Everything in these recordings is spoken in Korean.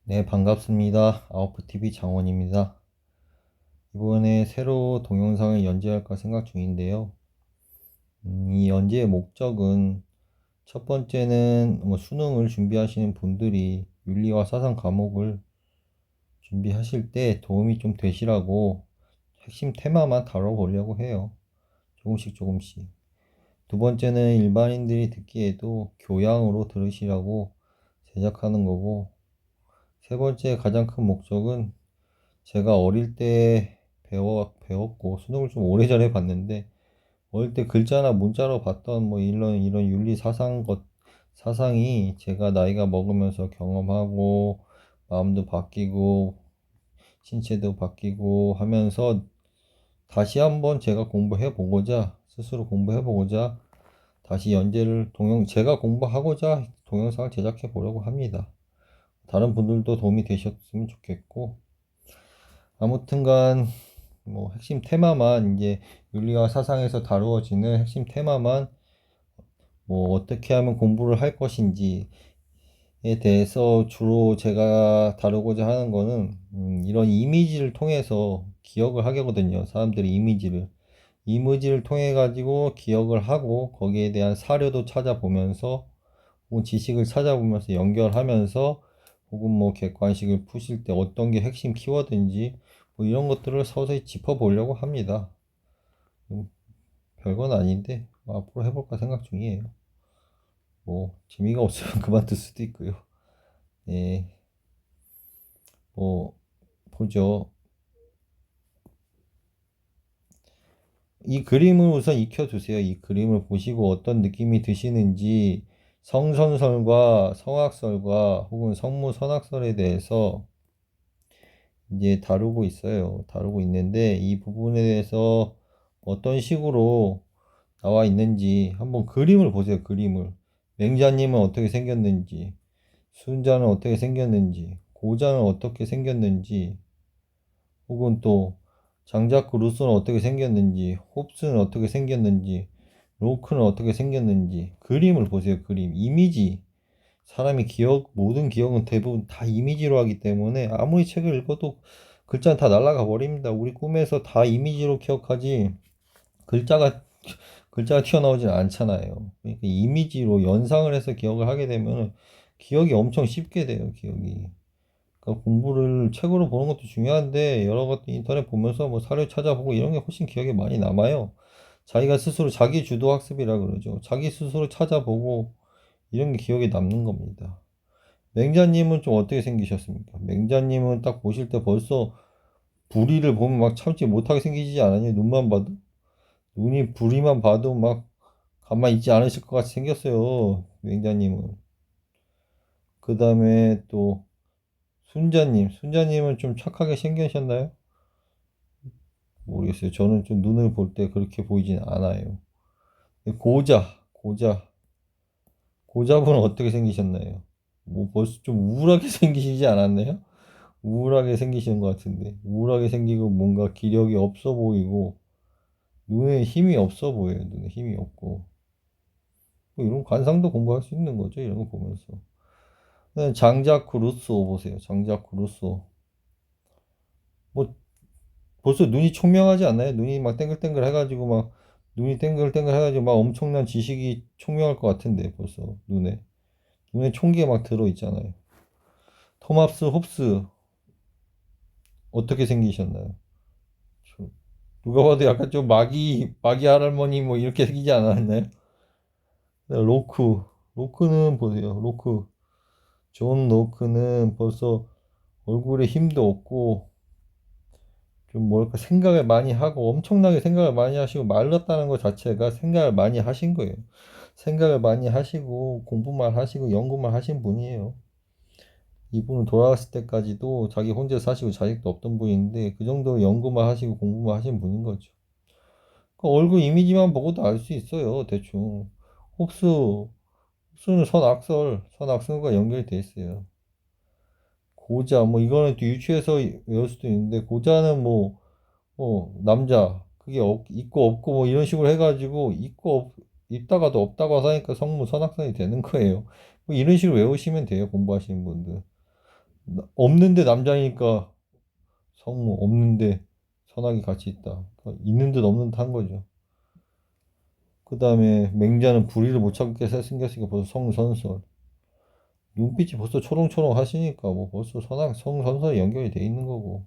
네, 반갑습니다. 아웃풋TV 장원입니다. 이번에 새로 동영상을 연재할까 생각 중인데요. 이 연재의 목적은 첫 번째는 수능을 준비하시는 분들이 윤리와 사상 과목을 준비하실 때 도움이 좀 되시라고 핵심 테마만 다뤄보려고 해요. 조금씩 조금씩. 두 번째는 일반인들이 듣기에도 교양으로 들으시라고 제작하는 거고, 세 번째 가장 큰 목적은 제가 어릴 때 배웠고 수능을 좀 오래전에 봤는데 어릴 때 글자나 문자로 봤던 이런 윤리 사상이 제가 나이가 먹으면서 경험하고 마음도 바뀌고 신체도 바뀌고 하면서 다시 한번 제가 스스로 공부해 보고자 다시 제가 공부하고자 동영상을 제작해 보려고 합니다. 다른 분들도 도움이 되셨으면 좋겠고, 아무튼간 핵심 테마만 이제 윤리와 사상에서 다루어지는 핵심 테마만 어떻게 하면 공부를 할 것인지에 대해서 주로 제가 다루고자 하는 거는 이런 이미지를 통해서 기억을 하거든요. 사람들이 이미지를 통해 가지고 기억을 하고 거기에 대한 사료도 찾아보면서 혹은 지식을 찾아보면서 연결하면서 혹은 객관식을 푸실 때 어떤 게 핵심 키워드인지 이런 것들을 서서히 짚어보려고 합니다. 별건 아닌데 앞으로 해볼까 생각 중이에요. 재미가 없으면 그만둘 수도 있고요. 예, 뭐 보죠. 이 그림을 우선 익혀두세요. 이 그림을 보시고 어떤 느낌이 드시는지 성선설과 성악설과 혹은 성무선악설에 대해서 이제 다루고 있는데 이 부분에 대해서 어떤 식으로 나와 있는지 한번 그림을 보세요. 그림을. 맹자님은 어떻게 생겼는지, 순자는 어떻게 생겼는지, 고자는 어떻게 생겼는지, 혹은 또 장자크 루소는 어떻게 생겼는지, 홉스는 어떻게 생겼는지, 로크는 어떻게 생겼는지 그림을 보세요. 그림, 이미지. 모든 기억은 대부분 다 이미지로 하기 때문에 아무리 책을 읽어도 글자는 다 날아가 버립니다. 우리 꿈에서 다 이미지로 기억하지 글자가 글자가 튀어나오진 않잖아요. 그러니까 이미지로 연상을 해서 기억을 하게 되면 기억이 엄청 쉽게 돼요. 기억이. 그러니까 공부를 책으로 보는 것도 중요한데 여러 가지 인터넷 보면서 사료 찾아보고 이런 게 훨씬 기억에 많이 남아요. 자기가 스스로 자기 주도 학습이라 그러죠. 자기 스스로 찾아보고 이런 게 기억에 남는 겁니다. 맹자님은 좀 어떻게 생기셨습니까? 맹자님은 딱 보실 때 벌써 부리를 보면 막 참지 못하게 생기지 않았냐? 눈만 봐도? 눈이 부리만 봐도 막 가만히 있지 않으실 것 같이 생겼어요. 맹자님은. 그 다음에 또 순자님은 좀 착하게 생기셨나요? 모르겠어요. 저는 좀 눈을 볼 때 그렇게 보이진 않아요. 고자. 고자분은 어떻게 생기셨나요? 벌써 좀 우울하게 생기시지 않았나요? 우울하게 생기시는 것 같은데. 우울하게 생기고 뭔가 기력이 없어 보이고, 눈에 힘이 없어 보여요. 눈에 힘이 없고. 이런 관상도 공부할 수 있는 거죠. 이런 거 보면서. 장자크 루소 보세요. 장자크 루소. 뭐, 벌써 눈이 총명하지 않나요? 눈이 막 땡글땡글 해가지고 눈이 땡글땡글 해가지고 엄청난 지식이 총명할 것 같은데, 벌써 눈에 총기가 막 들어있잖아요. 토마스 홉스, 어떻게 생기셨나요? 저- 누가 봐도 약간 좀 마기 할아버니 이렇게 생기지 않았나요? 네, 로크는 보세요. 존 로크는 벌써 얼굴에 힘도 없고, 좀 뭐랄까 생각을 많이 하고 엄청나게 생각을 많이 하시고 말랐다는 것 자체가 생각을 많이 하신 거예요. 생각을 많이 하시고 공부만 하시고 연구만 하신 분이에요. 이분은 돌아갔을 때까지도 자기 혼자 사시고 자식도 없던 분인데 그 정도로 연구만 하시고 공부만 하신 분인 거죠. 그 얼굴 이미지만 보고도 알 수 있어요. 대충. 홉스, 홉스는 선악설과 연결이 돼 있어요. 고자, 이거는 또 유추해서 외울 수도 있는데 고자는 남자 그게 있고 없고 이런 식으로 해가지고 있다가도 없다고 하니까 성무 선악선이 되는 거예요. 이런 식으로 외우시면 돼요. 공부하시는 분들. 없는데 남자니까 성무, 없는데 선악이 같이 있다. 그러니까 있는 듯 없는 듯 한 거죠. 그 다음에 맹자는 불의를 못 참게 생겼으니까 벌써 성선설. 눈빛이 벌써 초롱초롱 하시니까 뭐 벌써 성선설에 연결이 돼 있는 거고.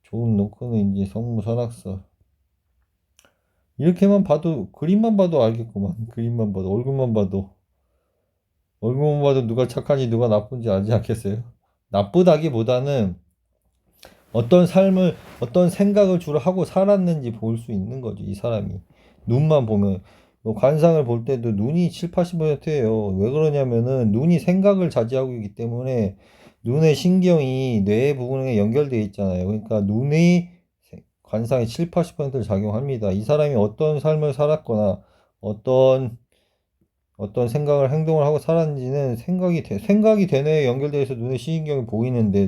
좋은 놓고는 이제 성무선악설. 이렇게만 봐도, 그림만 봐도 알겠구만. 그림만 봐도, 얼굴만 봐도 누가 착한지 누가 나쁜지 알지 않겠어요? 나쁘다기보다는 어떤 생각을 주로 하고 살았는지 볼 수 있는 거죠, 이 사람이. 눈만 보면. 뭐 관상을 볼 때도 눈이 7, 80%예요. 왜 그러냐면은 눈이 생각을 자제하고 있기 때문에 눈의 신경이 뇌 부분에 연결되어 있잖아요. 그러니까 눈이 관상의 7, 80%를 작용합니다. 이 사람이 어떤 삶을 살았거나 어떤 생각을 행동을 하고 살았는지는 생각이 대뇌에 연결되어 있어 눈의 시신경이 보이는데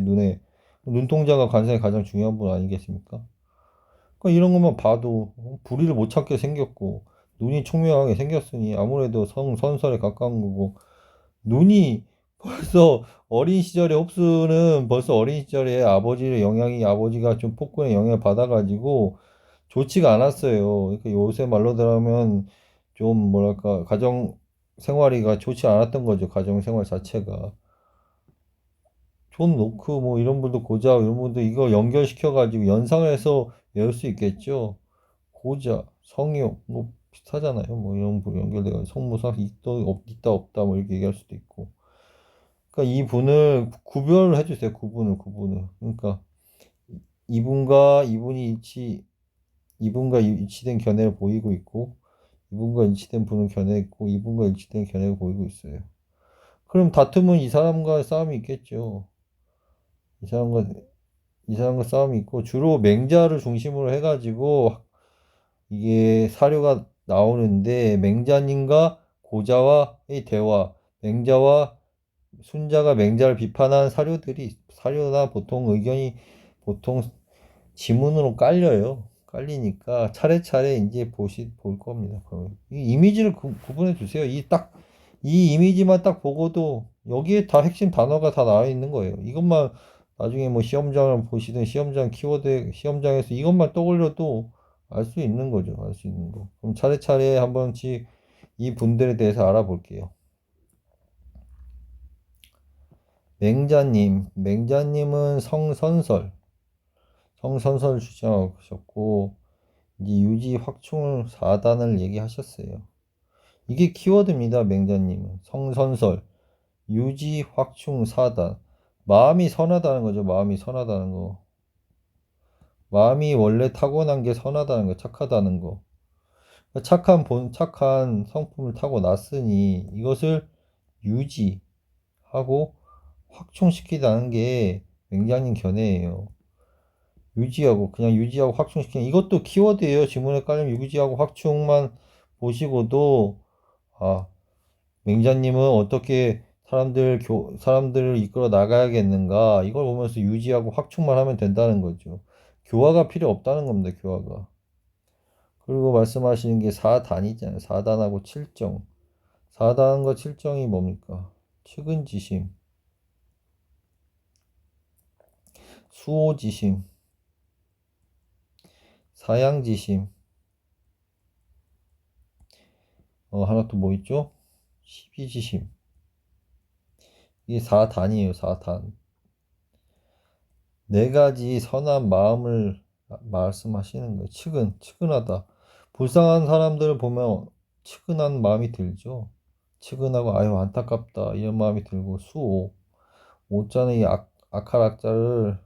눈동자가 관상이 가장 중요한 분 아니겠습니까? 그러니까 이런 것만 봐도 불의를 못 찾게 생겼고 눈이 총명하게 생겼으니 아무래도 선설에 가까운 거고 눈이 벌써 어린 시절에 홉스는 벌써 어린 시절에 아버지가 좀 폭군의 영향을 받아가지고 좋지가 않았어요. 그러니까 요새 말로 들어가면 좀 뭐랄까 가정 생활이가 좋지 않았던 거죠. 가정 생활 자체가. 존 노크 뭐 이런 분도 고자 이런 분도 이거 연결시켜 가지고 연상을 해서 외울 수 있겠죠. 고자, 성역 뭐 비슷하잖아요. 뭐 이런 분 연결돼 가지고 성무사 있다 없다 뭐 이렇게 얘기할 수도 있고. 그러니까 이 분을 구별을 해주세요. 구분을. 그러니까 이분과 이분과 일치된 견해를 보이고 있고 이분과 일치된 분은 견해 있고 이분과 일치된 견해를 보이고 있어요. 그럼 다툼은 이 사람과 싸움이 있겠죠. 이 사람과 이 사람과 싸움이 있고 주로 맹자를 중심으로 해가지고 이게 사료가 나오는데 맹자님과 고자와의 대화, 맹자와 순자가 맹자를 비판한 사료나 보통 의견이 보통 지문으로 깔려요. 깔리니까 차례차례 이제 볼 겁니다. 그러면 이 이미지를 구분해 주세요. 이 이미지만 딱 보고도 여기에 다 핵심 단어가 다 나와 있는 거예요. 이것만 나중에 뭐 시험장을 보시든 시험장에서 이것만 떠올려도 알 수 있는 거죠. 알 수 있는 거. 그럼 차례차례 한 번씩 이 분들에 대해서 알아볼게요. 맹자님은 성선설 주장하셨고, 이제 유지 확충 4단을 얘기하셨어요. 이게 키워드입니다, 맹자님은. 성선설, 유지 확충 4단. 마음이 선하다는 거죠, 마음이 선하다는 거. 마음이 원래 타고난 게 선하다는 거, 착하다는 거. 착한 성품을 타고 났으니 이것을 유지하고 확충시키다는 게 맹자님 견해예요. 그냥 유지하고 확충시키는 이것도 키워드예요. 지문에 깔리면 유지하고 확충만 보시고도 아, 맹자님은 어떻게 사람들을 이끌어 나가야겠는가 이걸 보면서 유지하고 확충만 하면 된다는 거죠. 교화가 필요 없다는 겁니다. 교화가. 그리고 말씀하시는 게 4단이잖아요. 4단하고 7정. 4단과 7정이 뭡니까? 측은지심, 수호지심, 사양지심, 하나 또 뭐 있죠? 십이지심. 이게 4단이에요, 4단. 네 가지 선한 마음을 말씀하시는 거예요. 측은하다. 불쌍한 사람들을 보면 측은한 마음이 들죠. 측은하고, 아유, 안타깝다. 이런 마음이 들고, 오자는 이 악할 악자를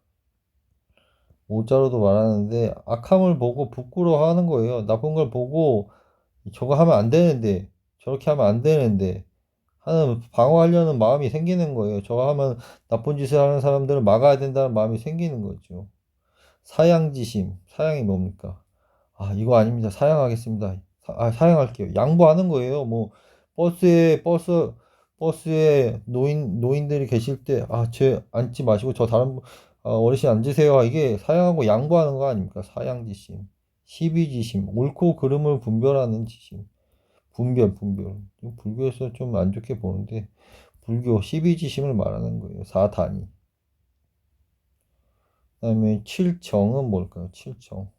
오자로도 말하는데, 악함을 보고 부끄러워하는 거예요. 나쁜 걸 보고, 저거 하면 안 되는데, 저렇게 하면 안 되는데, 방어하려는 마음이 생기는 거예요. 저거 하면 나쁜 짓을 하는 사람들을 막아야 된다는 마음이 생기는 거죠. 사양이 뭡니까? 아, 이거 아닙니다. 사양하겠습니다. 사양할게요. 양보하는 거예요. 뭐, 버스에 노인들이 계실 때, 쟤 앉지 마시고 어르신 앉으세요. 이게 사양하고 양보하는 거 아닙니까? 사양지심. 시비지심. 옳고 그름을 분별하는 지심. 분별. 불교에서 좀 안 좋게 보는데, 불교 12지심을 말하는 거예요. 4단이. 그 다음에 7정은 뭘까요? 7정.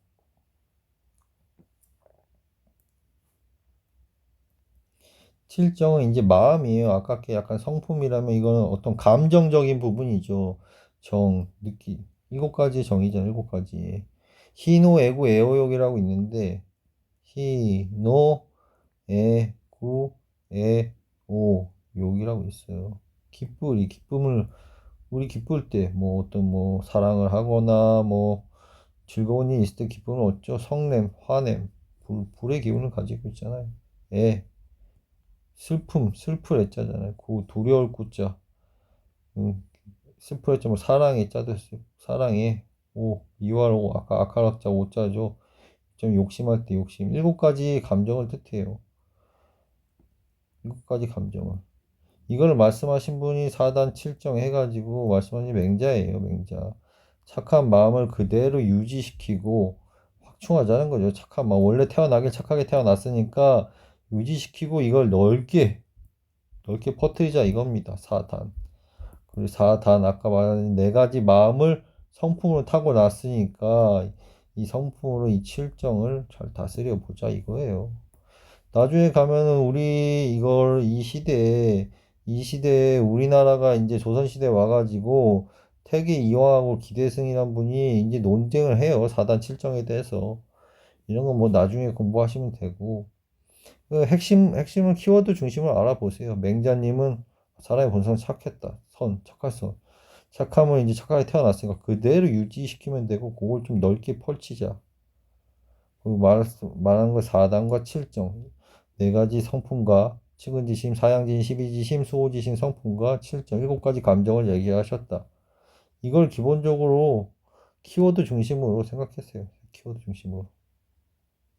7정은 이제 마음이에요. 아깝게 약간 성품이라면 이거는 어떤 감정적인 부분이죠. 정, 느낌. 7가지 정이잖아요. 7가지. 희노, 애구, 애호욕이라고 있는데 희, 노, 애, 구, 애, 오, 욕이라고 있어요. 기쁨, 기쁨을 우리 기쁠 때 뭐 어떤 뭐 사랑을 하거나 뭐 즐거운 일이 있을 때 기쁨을 얻죠. 성냄, 화냄, 불의 기운을 가지고 있잖아요. 애, 슬픔, 슬플 애자잖아요. 두려울 구자. 슬플 애자 뭐 사랑의 자도 있어요. 사랑의 오, 이왈 오, 아까 아카락자 오자죠. 좀 욕심할 때 욕심. 7가지 감정을 뜻해요. 7가지 감정을. 이걸 말씀하신 분이 4단 7정 해가지고 말씀하신 맹자예요, 맹자. 착한 마음을 그대로 유지시키고 확충하자는 거죠. 착한 마음. 원래 태어나길 착하게 태어났으니까 유지시키고 이걸 넓게 퍼뜨리자 이겁니다. 4단. 그리고 4단 아까 말한 4가지 마음을 성품으로 타고 났으니까 이 성품으로 이 7정을 잘 다스려 보자 이거예요. 나중에 가면은 우리 이걸 이 시대에 우리나라가 이제 조선시대에 와가지고 태계 이황하고 기대승이란 분이 이제 논쟁을 해요. 4단 7정에 대해서. 이런 건 뭐 나중에 공부하시면 되고. 그 핵심은 키워드 중심을 알아보세요. 맹자님은 사람의 본성 착했다. 착할 선. 착함을 이제 착하게 태어났으니까 그대로 유지시키면 되고, 그걸 좀 넓게 펼치자. 그리고 말한 거 4단과 7정. 4가지 성품과 측은지심, 사양진, 12지심, 수호지심 성품과 7정, 7가지 감정을 얘기하셨다. 이걸 기본적으로 키워드 중심으로 생각했어요. 키워드 중심으로.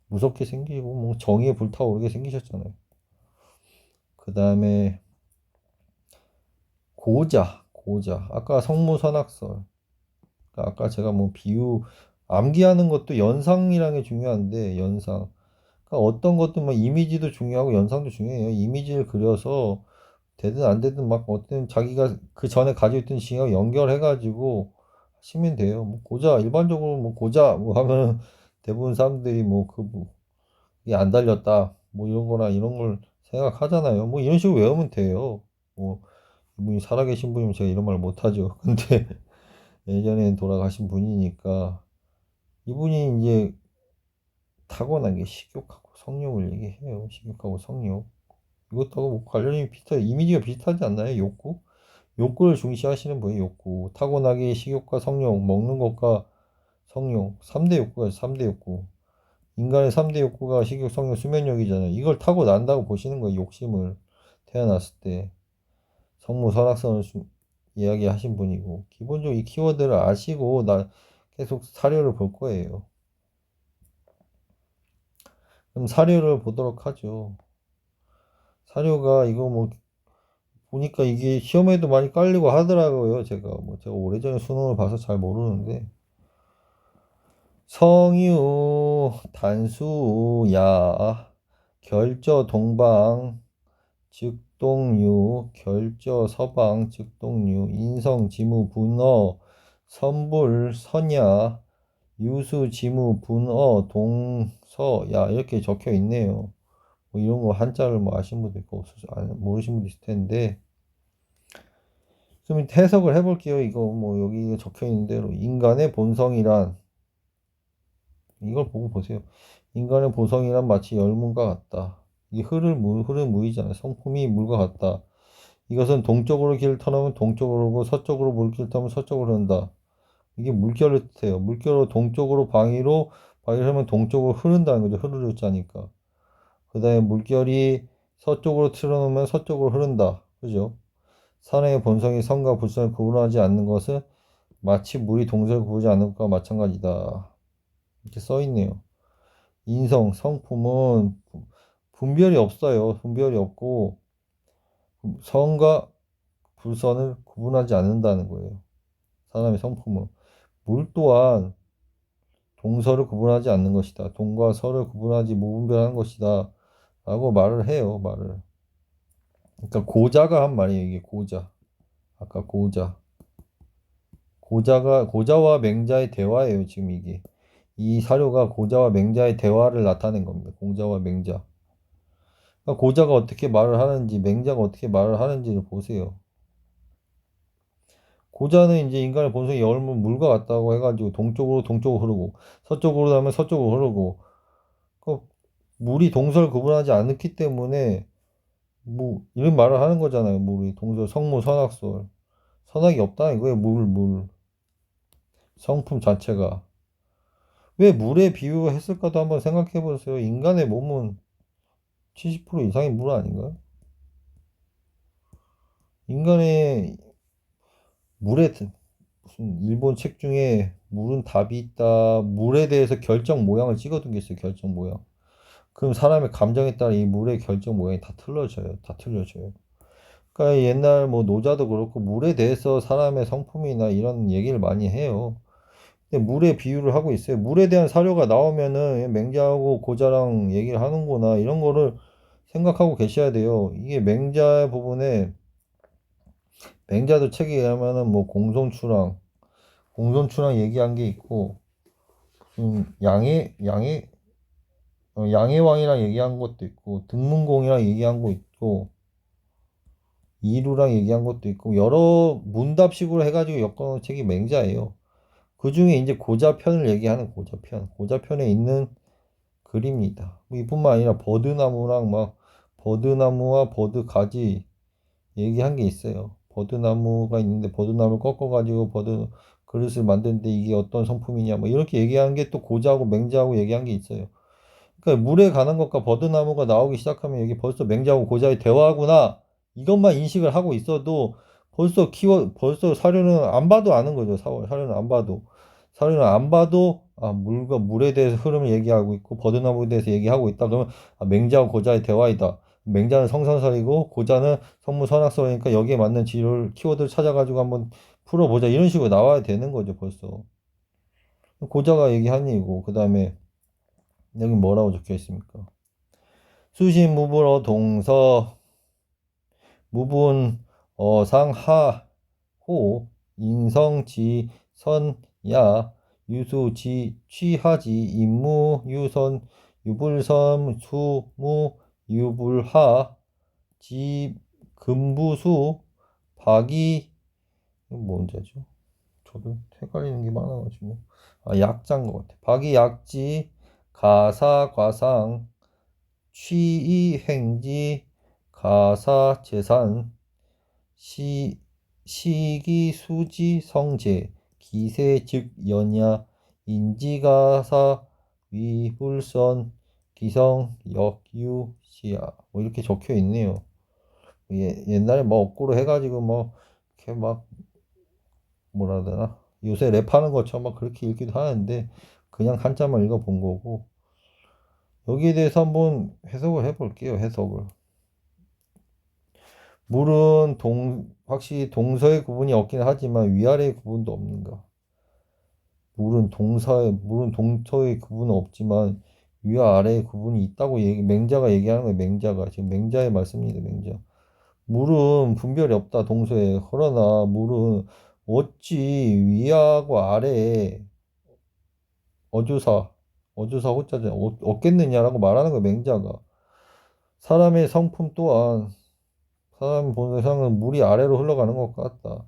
무섭게 생기고, 뭐, 정의에 불타오르게 생기셨잖아요. 그 다음에, 고자. 아까 성무선악설. 아까 제가 뭐 암기하는 것도 연상이라는 게 중요한데, 연상. 그러니까 어떤 것도 뭐 이미지도 중요하고 연상도 중요해요. 이미지를 그려서 되든 안 되든 막 어떤 자기가 그 전에 가지고 있던 지식하고 연결해가지고 하시면 돼요. 뭐 고자 일반적으로 뭐 고자 뭐 하면 대부분 사람들이 뭐 이게 안 달렸다 뭐 이런 거나 이런 걸 생각하잖아요. 뭐 이런 식으로 외우면 돼요. 뭐 이분이 살아계신 분이면 제가 이런 말 못하죠. 근데 예전에 돌아가신 분이니까 이분이 이제 타고난 게 식욕하고 성욕을 얘기해요. 식욕하고 성욕. 이것하고 뭐 관련이 이미지가 비슷하지 않나요? 욕구? 욕구를 중시하시는 분이 욕구. 타고나게 식욕과 성욕, 먹는 것과 성욕. 3대 욕구가 3대 욕구. 인간의 3대 욕구가 식욕, 성욕, 수면욕이잖아요. 이걸 타고난다고 보시는 거예요. 욕심을. 태어났을 때. 성무 선악선을 이야기하신 분이고. 기본적으로 이 키워드를 아시고 계속 사료를 볼 거예요. 그럼 사료를 보도록 하죠. 사료가 이거 뭐 보니까 이게 시험에도 많이 깔리고 하더라고요. 제가 오래전에 수능을 봐서 잘 모르는데 성유 단수야 결저 동방 즉동유 결저 서방 즉동유 인성 지무 분어 선불 선야 유수 지무 분어 동서야 이렇게 적혀 있네요. 뭐 이런 거 한자를 뭐 아시는 분도 있고 모르시는 분도 있을 텐데 좀 해석을 해볼게요. 이거 뭐 여기 적혀 있는 대로 인간의 본성이란 이걸 보고 보세요. 인간의 본성이란 마치 열문과 같다. 이 흐른 무이잖아요. 성품이 물과 같다. 이것은 동쪽으로 길을 터놓으면 동쪽으로 오고 서쪽으로 물길을 터면 서쪽으로 흐른다. 이게 물결을 뜻해요. 물결로 동쪽으로 방위를 하면 동쪽으로 흐른다는 거죠. 흐르르 자니까. 그 다음에 물결이 서쪽으로 틀어놓으면 서쪽으로 흐른다. 그죠? 사람의 본성이 성과 불성을 구분하지 않는 것은 마치 물이 동서를 구분하지 않는 것과 마찬가지다. 이렇게 써 있네요. 인성, 성품은 분별이 없어요. 분별이 없고 성과 불선을 구분하지 않는다는 거예요. 사람의 성품은. 물 또한 동서를 구분하지 않는 것이다. 동과 서를 구분하지 무분별하는 것이다. 라고 말을 해요. 말을. 그러니까 고자가 한 말이에요. 이게 고자. 아까 고자. 고자와 맹자의 대화예요. 지금 이게. 이 사료가 고자와 맹자의 대화를 나타낸 겁니다. 고자와 맹자. 그러니까 고자가 어떻게 말을 하는지, 맹자가 어떻게 말을 하는지를 보세요. 고자는 이제 인간의 본성이 열물 물과 같다고 해가지고 동쪽으로 흐르고 서쪽으로 가면 서쪽으로 흐르고 그 물이 동서를 구분하지 않기 때문에 뭐 이런 말을 하는 거잖아요. 물이 동서 성무 선악설 선악이 없다 이거예요. 물 성품 자체가 왜 물에 비유했을까도 한번 생각해 보세요. 인간의 몸은 70% 이상이 물 아닌가요? 인간의 물에 무슨 일본 책 중에 물은 답이 있다. 물에 대해서 결정 모양을 찍어둔 게 있어요. 결정 모양. 그럼 사람의 감정에 따라 이 물의 결정 모양이 다 틀려져요. 다 틀려져요. 그러니까 옛날 뭐 노자도 그렇고 물에 대해서 사람의 성품이나 이런 얘기를 많이 해요. 근데 물에 비유를 하고 있어요. 물에 대한 사료가 나오면은 맹자하고 고자랑 얘기를 하는구나 이런 거를 생각하고 계셔야 돼요. 이게 맹자 부분에 맹자도 책에 의하면은 뭐 공손추랑 얘기한 게 있고 양해왕이랑 얘기한 것도 있고 등문공이랑 얘기한 거 있고 이루랑 얘기한 것도 있고 여러 문답식으로 해가지고 엮어놓은 책이 맹자예요. 그 중에 이제 고자편을 얘기하는 고자편에 있는 글입니다. 뭐 이뿐만 아니라 버드나무랑 막 버드나무와 버드가지 얘기한 게 있어요. 버드나무가 있는데 버드나무를 꺾어가지고 버드 그릇을 만드는데 이게 어떤 성품이냐 뭐 이렇게 얘기한 게 또 고자하고 맹자하고 얘기한 게 있어요. 그러니까 물에 가는 것과 버드나무가 나오기 시작하면 여기 벌써 맹자하고 고자의 대화구나 이것만 인식을 하고 있어도 벌써 사료는 안 봐도 아는 거죠. 사료는 안 봐도 아 물과 물에 대해서 흐름을 얘기하고 있고 버드나무에 대해서 얘기하고 있다 그러면 아, 맹자와 고자의 대화이다. 맹자는 성선설이고 고자는 성무선악설이니까 여기에 맞는 지를 키워드를 찾아가지고 한번 풀어보자 이런 식으로 나와야 되는 거죠 벌써. 고자가 얘기한 얘기고 그 다음에 여기 뭐라고 적혀 있습니까? 수신무불어 동서 무분 어상하호 인성지 선야 유수지 취하지 임무유선 유불섬 수무 유불하 지 금부수 박이 이거 뭔자죠? 저도 헷갈리는 게 많아가지고 아 약자인 것 같아. 박이 약지 가사과상 취이행지 가사재산 시 시기수지 성제 기세 즉 연야 인지가사 위불선 기성 역유시야 뭐 이렇게 적혀 있네요. 옛날에 뭐 업고로 해가지고 뭐 이렇게 막 뭐라 해야 되나 요새 랩하는 것처럼 막 그렇게 읽기도 하는데 그냥 한자만 읽어본 거고 여기에 대해서 한번 해석을 해볼게요. 해석을. 물은 확실히 동서의 구분이 없긴 하지만 위아래의 구분도 없는가. 물은 동서의 구분은 없지만 위와 아래의 구분이 있다고 맹자가 얘기하는 거예요. 맹자가. 지금 맹자의 말씀입니다. 맹자. 물은 분별이 없다. 동서에. 그러나 물은 어찌 위하고 아래에 어조사, 어조사 호자죠. 없겠느냐라고 말하는 거예요. 맹자가. 사람의 성품 또한 사람 본성은 물이 아래로 흘러가는 것 같다.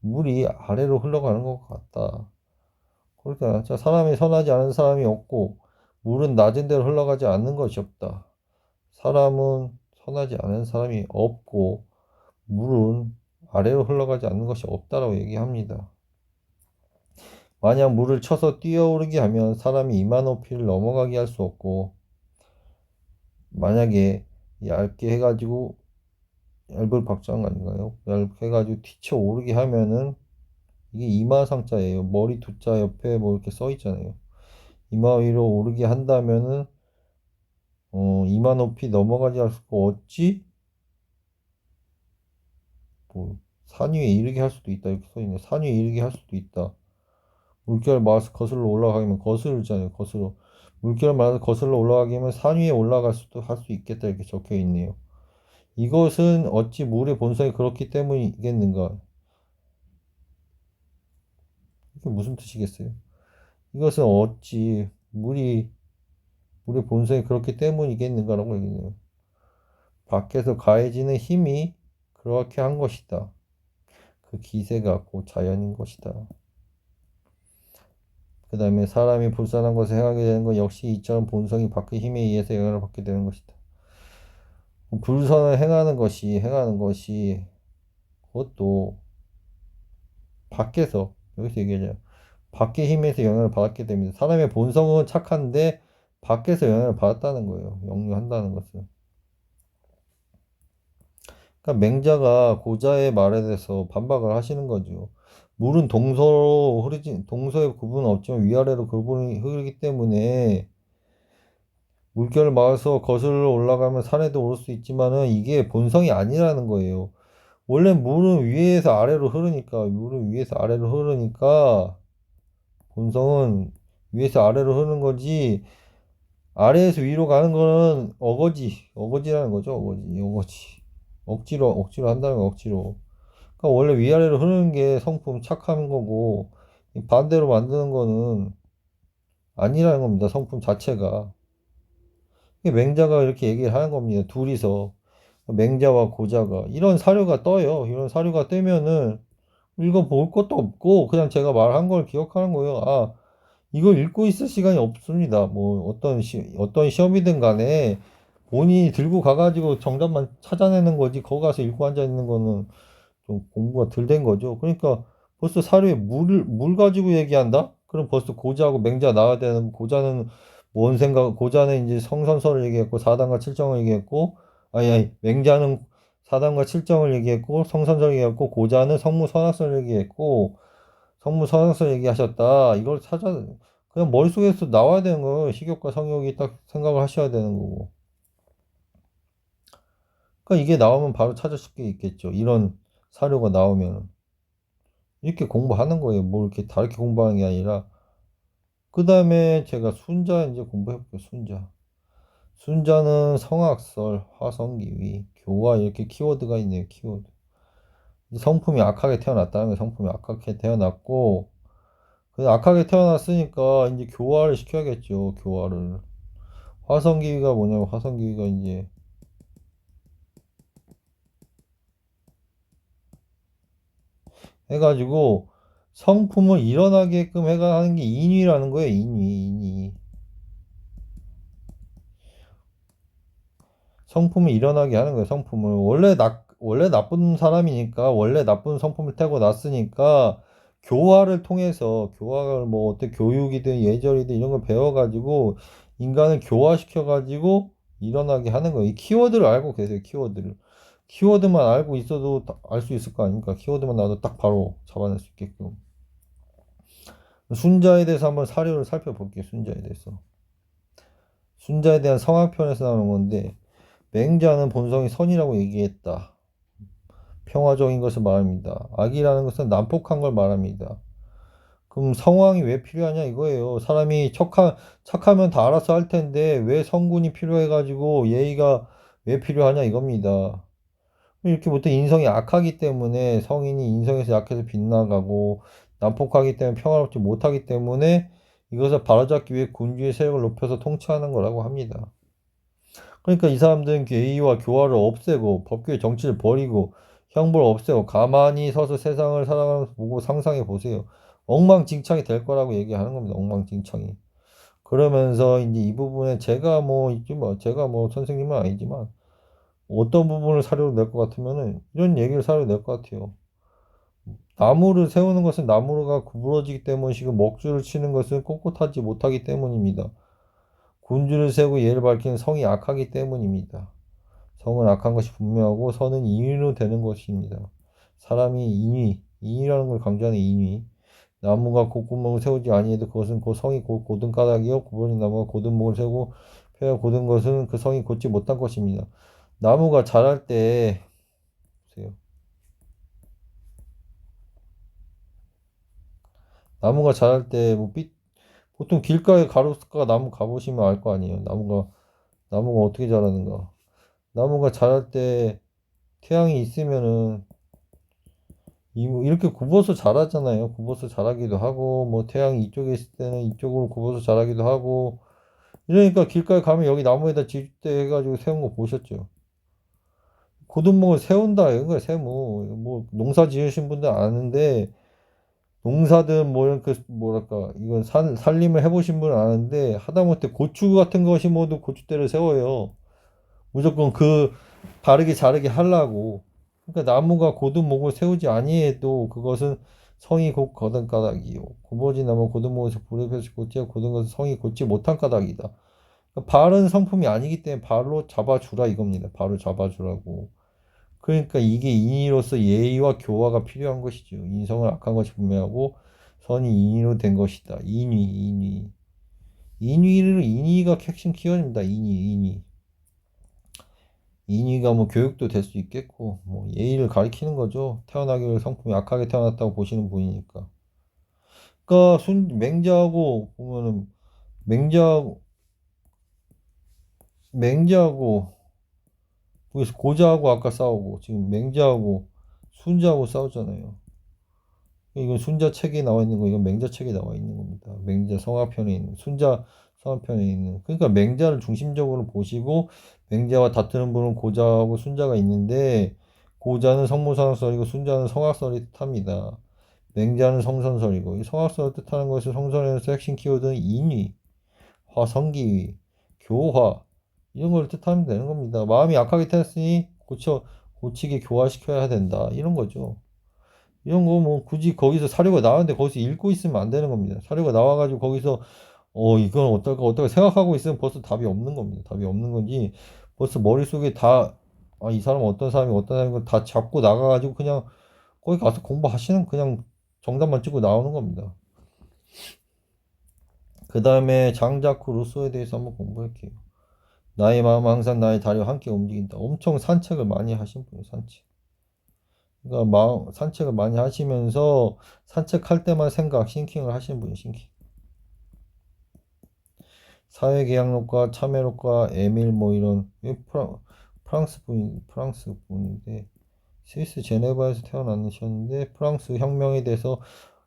물이 아래로 흘러가는 것 같다. 그러니까 자, 사람이 선하지 않은 사람이 없고 물은 낮은 데로 흘러가지 않는 것이 없다. 사람은 선하지 않은 사람이 없고 물은 아래로 흘러가지 않는 것이 없다라고 얘기합니다. 만약 물을 쳐서 뛰어오르게 하면 사람이 이마 높이를 넘어가게 할 수 없고 만약에 얇게 해가지고 얇을 박자는 아닌가요? 얇게 해가지고 뛰쳐오르게 하면은 이게 이마상자예요. 머리 두자 옆에 뭐 이렇게 써 있잖아요. 이마 위로 오르게 한다면은 이마 높이 넘어가지 않을 수 없고 어찌 뭐 산 위에 이르게 할 수도 있다 이렇게 써 있네. 산 위에 이르게 할 수도 있다. 물결 맞아서 거슬러 올라가면 거스르잖아요. 거슬러 물결 맞아서 거슬러 올라가게 하면 산 위에 올라갈 수도 할 수 있겠다 이렇게 적혀 있네요. 이것은 어찌 물의 본성이 그렇기 때문이겠는가? 이게 무슨 뜻이겠어요? 이것은 어찌 물의 본성이 그렇기 때문이겠는가라고 얘기해요. 밖에서 가해지는 힘이 그렇게 한 것이다. 그 기세가 곧 자연인 것이다. 그 다음에 사람이 불순한 것을 행하게 되는 것 역시 이처럼 본성이 밖의 힘에 의해서 영향을 받게 되는 것이다. 불선을 행하는 것이 그것도 밖에서 여기서 얘기하자. 밖의 힘에서 영향을 받게 됩니다. 사람의 본성은 착한데 밖에서 영향을 받았다는 거예요. 역류한다는 것은. 그러니까 맹자가 고자의 말에 대해서 반박을 하시는 거죠. 물은 동서로 흐르지, 동서의 구분은 없지만 위아래로 구분이 흐르기 때문에 물결을 막아서 거슬러 올라가면 산에도 오를 수 있지만은 이게 본성이 아니라는 거예요. 원래 물은 위에서 아래로 흐르니까, 물은 위에서 아래로 흐르니까 본성은 위에서 아래로 흐르는 거지, 아래에서 위로 가는 거는 어거지라는 거죠, 어거지. 억지로 한다는 거, 억지로. 그러니까 원래 위아래로 흐르는 게 성품 착한 거고, 이 반대로 만드는 거는 아니라는 겁니다, 성품 자체가. 이게 맹자가 이렇게 얘기를 하는 겁니다, 둘이서. 맹자와 고자가. 이런 사료가 떠요. 이런 사료가 뜨면은 읽어볼 것도 없고, 그냥 제가 말한 걸 기억하는 거예요. 아, 이걸 읽고 있을 시간이 없습니다. 뭐, 어떤 시험이든 간에 본인이 들고 가가지고 정답만 찾아내는 거지, 거기 가서 읽고 앉아 있는 거는 좀 공부가 덜 된 거죠. 그러니까 벌써 사료에 물 가지고 얘기한다? 그럼 벌써 고자하고 맹자 나와야 되는, 고자는 뭔 생각, 고자는 이제 성선설을 얘기했고, 사단과 칠정을 얘기했고, 아니, 맹자는 사단과 칠정을 얘기했고, 성선설 얘기했고, 고자는 성무선악설 얘기했고, 성무선악설 얘기하셨다. 이걸 그냥 머릿속에서 나와야 되는 거예요. 식욕과 성욕이 딱 생각을 하셔야 되는 거고. 그러니까 이게 나오면 바로 찾으실 게 있겠죠. 이런 사료가 나오면. 이렇게 공부하는 거예요. 뭐 이렇게 다르게 공부하는 게 아니라. 그 다음에 제가 순자 이제 공부해볼게요. 순자. 순자는 성악설, 화성기위, 교화 이렇게 키워드가 있네요. 키워드. 성품이 악하게 태어났다는 거 성품이 악하게 태어났고, 그 악하게 태어났으니까 이제 교화를 시켜야겠죠. 교화를. 화성기위가 뭐냐면 화성기위가 이제 해가지고 성품을 일어나게끔 해가 하는 게 인위라는 거예요. 인위. 성품을 일어나게 하는 거예요. 성품을 원래 나쁜 사람이니까 원래 나쁜 성품을 타고 났으니까 교화를 뭐 어떻게 교육이든 예절이든 이런 걸 배워가지고 인간을 교화시켜가지고 일어나게 하는 거예요. 이 키워드를 알고 계세요. 키워드만 알고 있어도 알 수 있을 거 아닙니까? 키워드만 나와도 딱 바로 잡아낼 수 있게끔. 순자에 대해서 한번 사료를 살펴볼게요. 순자에 대해서. 순자에 대한 성악편에서 나오는 건데 맹자는 본성이 선이라고 얘기했다. 평화적인 것을 말합니다. 악이라는 것은 난폭한 걸 말합니다. 그럼 성왕이 왜 필요하냐 이거예요. 사람이 착하면 다 알아서 할 텐데 왜 성군이 필요해가지고 예의가 왜 필요하냐 이겁니다. 이렇게 보통 인성이 악하기 때문에 성인이 인성에서 약해서 빗나가고 난폭하기 때문에 평화롭지 못하기 때문에 이것을 바로잡기 위해 군주의 세력을 높여서 통치하는 거라고 합니다. 그러니까 이 사람들은 예의와 교화를 없애고 법규의 정치를 버리고 형벌을 없애고 가만히 서서 세상을 살아가면서 보고 상상해 보세요. 엉망진창이 될 거라고 얘기하는 겁니다. 엉망진창이. 그러면서 이제 이 부분에 제가 뭐 선생님은 아니지만 어떤 부분을 사료로 낼 것 같으면은 이런 얘기를 사료로 낼 것 같아요. 나무를 세우는 것은 나무가 구부러지기 때문이고 먹줄을 치는 것은 꼿꼿하지 못하기 때문입니다. 군주를 세우고 예를 밝히는 성이 악하기 때문입니다. 성은 악한 것이 분명하고 선은 인위로 되는 것입니다. 사람이 인위라는 걸 강조하는 인위. 나무가 곱구멍을 세우지 아니해도 그것은 그 성이 곧은 까닭이요. 구부러진 나무가 곧은 목을 세우고 폐가 곧은 것은 그 성이 곧지 못한 것입니다. 나무가 자랄 때 보세요. 나무가 자랄 때뭐 보통 길가에 가로수가 나무 가보시면 알 거 아니에요. 나무가 어떻게 자라는가. 나무가 자랄 때 태양이 있으면은 이렇게 굽어서 자라잖아요. 굽어서 자라기도 하고 뭐 태양이 이쪽에 있을 때는 이쪽으로 굽어서 자라기도 하고 이러니까 길가에 가면 여기 나무에다 집대 해가지고 세운 거 보셨죠? 고든목을 세운다 이런 거야 세무. 뭐 농사 지으신 분들 아는데 농사든 뭐 이렇게 뭐랄까 이건 살림을 해보신 분은 아는데 하다못해 고추 같은 거 심어도 고추대를 세워요. 무조건 그 바르게 자르게 하려고. 그러니까 나무가 고든목을 세우지 아니해도 그것은 성이 곧 거든 까닭이요. 굽어진 나무 고든목에서 불에 펴서 곧지어 고든 것은 성이 곧지 못한 까닭이다. 그러니까 바른 성품이 아니기 때문에 바로 잡아주라 이겁니다. 바로 잡아주라고. 그러니까 이게 인의로서 예의와 교화가 필요한 것이죠. 인성을 악한 것이 분명하고 선이 인의로 된 것이다. 인의. 인의가 핵심 키워냅니다. 인의. 인의가 뭐 교육도 될 수 있겠고 뭐 예의를 가리키는 거죠. 태어나기를 성품이 악하게 태어났다고 보시는 분이니까. 그러니까 맹자하고 보면은 맹자하고 맹자하고 거기서 고자하고 아까 싸우고 지금 맹자하고 순자하고 싸우잖아요. 이건 순자 책에 나와 있는 거, 이건 맹자 책에 나와 있는 겁니다. 맹자 성화편에 있는, 순자 성화편에 있는. 그러니까 맹자를 중심적으로 보시고, 맹자와 다투는 분은 고자하고 순자가 있는데, 고자는 성모상설이고 순자는 성악설이 뜻합니다. 맹자는 성선설이고, 이 성악설을 뜻하는 것은 성선에서 핵심 키워드는 인위, 화성기위, 교화, 이런 걸 뜻하면 되는 겁니다. 마음이 약하게 태었으니 고치게 교화시켜야 된다. 이런 거죠. 이런 거 뭐 굳이 거기서 사료가 나왔는데 거기서 읽고 있으면 안 되는 겁니다. 사료가 나와가지고 거기서 이건 어떨까 생각하고 있으면 벌써 답이 없는 겁니다. 답이 없는 건지 벌써 머릿속에 이 사람은 어떤 사람이 어떤 사람인 걸 다 잡고 나가가지고 그냥 거기 가서 공부하시는 그냥 정답만 찍고 나오는 겁니다. 그 다음에 장자크 루소에 대해서 한번 공부할게요. 나의 마음 항상 나의 다리와 함께 움직인다. 엄청 산책을 많이 하신 분이에요. 산책. 그러니까 산책을 많이 하시면서 산책할 때만 싱킹을 하시는 분이 싱킹. 사회계약론과 참여론과 에밀 뭐 이런 프랑스 분인데 스위스 제네바에서 태어나셨는데 프랑스 혁명에 대해서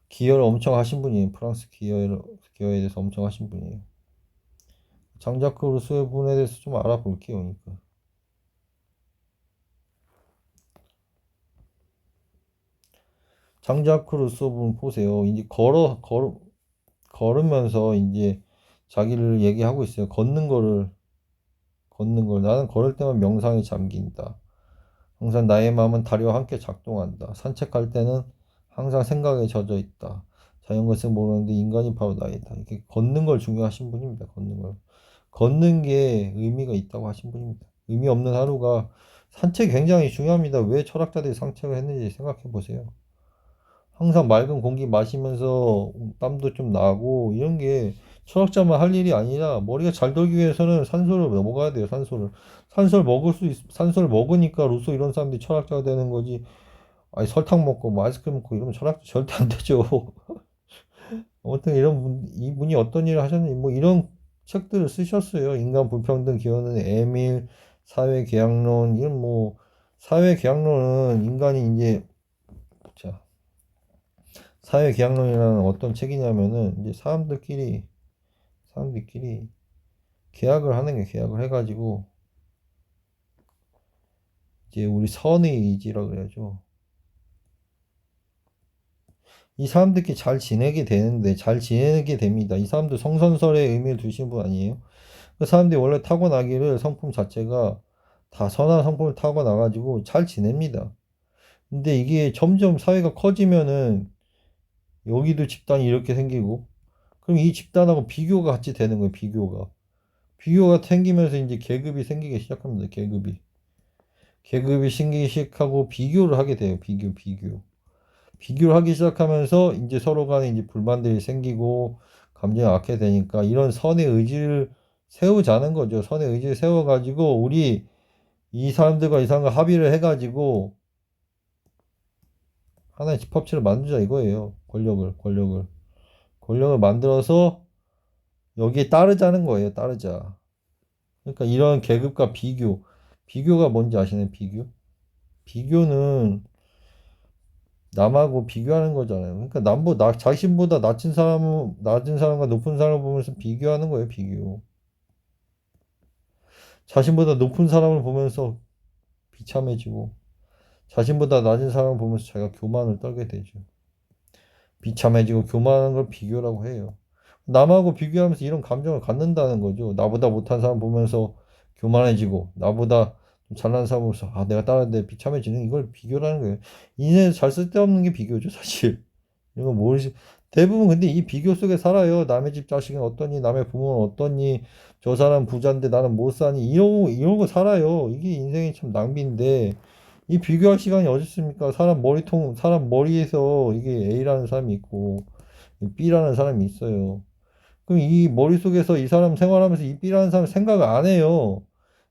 기여를 엄청 하신 분이에요. 프랑스 기여에 대해서 엄청 하신 분이에요. 장자크 루소의 분에 대해서 좀 알아볼게요. 그러니까. 장자크 루소 분 보세요. 이제 걸으면서 이제 자기를 얘기하고 있어요. 걷는 걸 나는 걸을 때만 명상에 잠긴다. 항상 나의 마음은 다리와 함께 작동한다. 산책할 때는 항상 생각에 젖어 있다. 자연 것을 모르는데 인간이 바로 나이다. 이렇게 걷는 걸 중요하신 분입니다. 걷는 걸. 걷는 게 의미가 있다고 하신 분입니다. 의미 없는 하루가 산책이 굉장히 중요합니다. 왜 철학자들이 산책을 했는지 생각해 보세요. 항상 맑은 공기 마시면서 땀도 좀 나고 이런 게 철학자만 할 일이 아니라 머리가 잘 돌기 위해서는 산소를 먹어야 돼요. 산소를 먹으니까 루소 이런 사람들이 철학자가 되는 거지. 아니 설탕 먹고 뭐 아이스크림 먹고 이러면 철학자 절대 안 되죠. 아무튼 이분이 어떤 일을 하셨는지 뭐 이런 책들을 쓰셨어요. 인간 불평등 기원은 에밀 사회계약론 이런 뭐 사회계약론은 인간이 이제 자 사회계약론이라는 어떤 책이냐면은 이제 사람들끼리 계약을 하는 게 계약을 해가지고 이제 우리 선의 의지라 그래야죠. 이 사람들끼리 잘 지내게 되는데 잘 지내게 됩니다. 이 사람들 성선설의 의미를 두신 분 아니에요? 그 사람들이 원래 타고나기를 성품 자체가 다 선한 성품을 타고나가지고 잘 지냅니다. 근데 이게 점점 사회가 커지면은 여기도 집단이 이렇게 생기고 그럼 이 집단하고 비교가 같이 되는 거예요. 비교가 생기면서 이제 계급이 생기기 시작합니다. 계급이 생기기 시작하고 비교를 하게 돼요. 비교를 하기 시작하면서 이제 서로 간에 이제 불만들이 생기고 감정이 악해 되니까 이런 선의 의지를 세우자는 거죠. 선의 의지를 세워가지고 우리 이 사람들과 이 사람과 합의를 해가지고 하나의 집합체를 만들자 이거예요. 권력을 만들어서 여기에 따르자는 거예요. 따르자. 그러니까 이런 계급과 비교가 뭔지 아시나요? 비교? 비교는 남하고 비교하는 거잖아요. 그러니까 자신보다 낮은 사람과 높은 사람을 보면서 비교하는 거예요, 비교. 자신보다 높은 사람을 보면서 비참해지고, 자신보다 낮은 사람을 보면서 자기가 교만을 떨게 되죠. 비참해지고 교만한 걸 비교라고 해요. 남하고 비교하면서 이런 감정을 갖는다는 거죠. 나보다 못한 사람 보면서 교만해지고, 나보다 좀 잘난 사람 보면서, 아, 내가 따라했는데 비참해지는 이걸 비교라는 거예요. 인생에서 잘 쓸데없는 게 비교죠, 사실. 이거 모르시, 대부분 근데 이 비교 속에 살아요. 남의 집 자식은 어떠니, 남의 부모는 어떠니, 저 사람 부자인데 나는 못 사니, 이런 거 살아요. 이게 인생이 참 낭비인데, 이 비교할 시간이 어디 있습니까? 사람 머리에서 이게 A라는 사람이 있고, B라는 사람이 있어요. 그럼 이 머릿속에서 이 사람 생활하면서 이 B라는 사람 생각을 안 해요.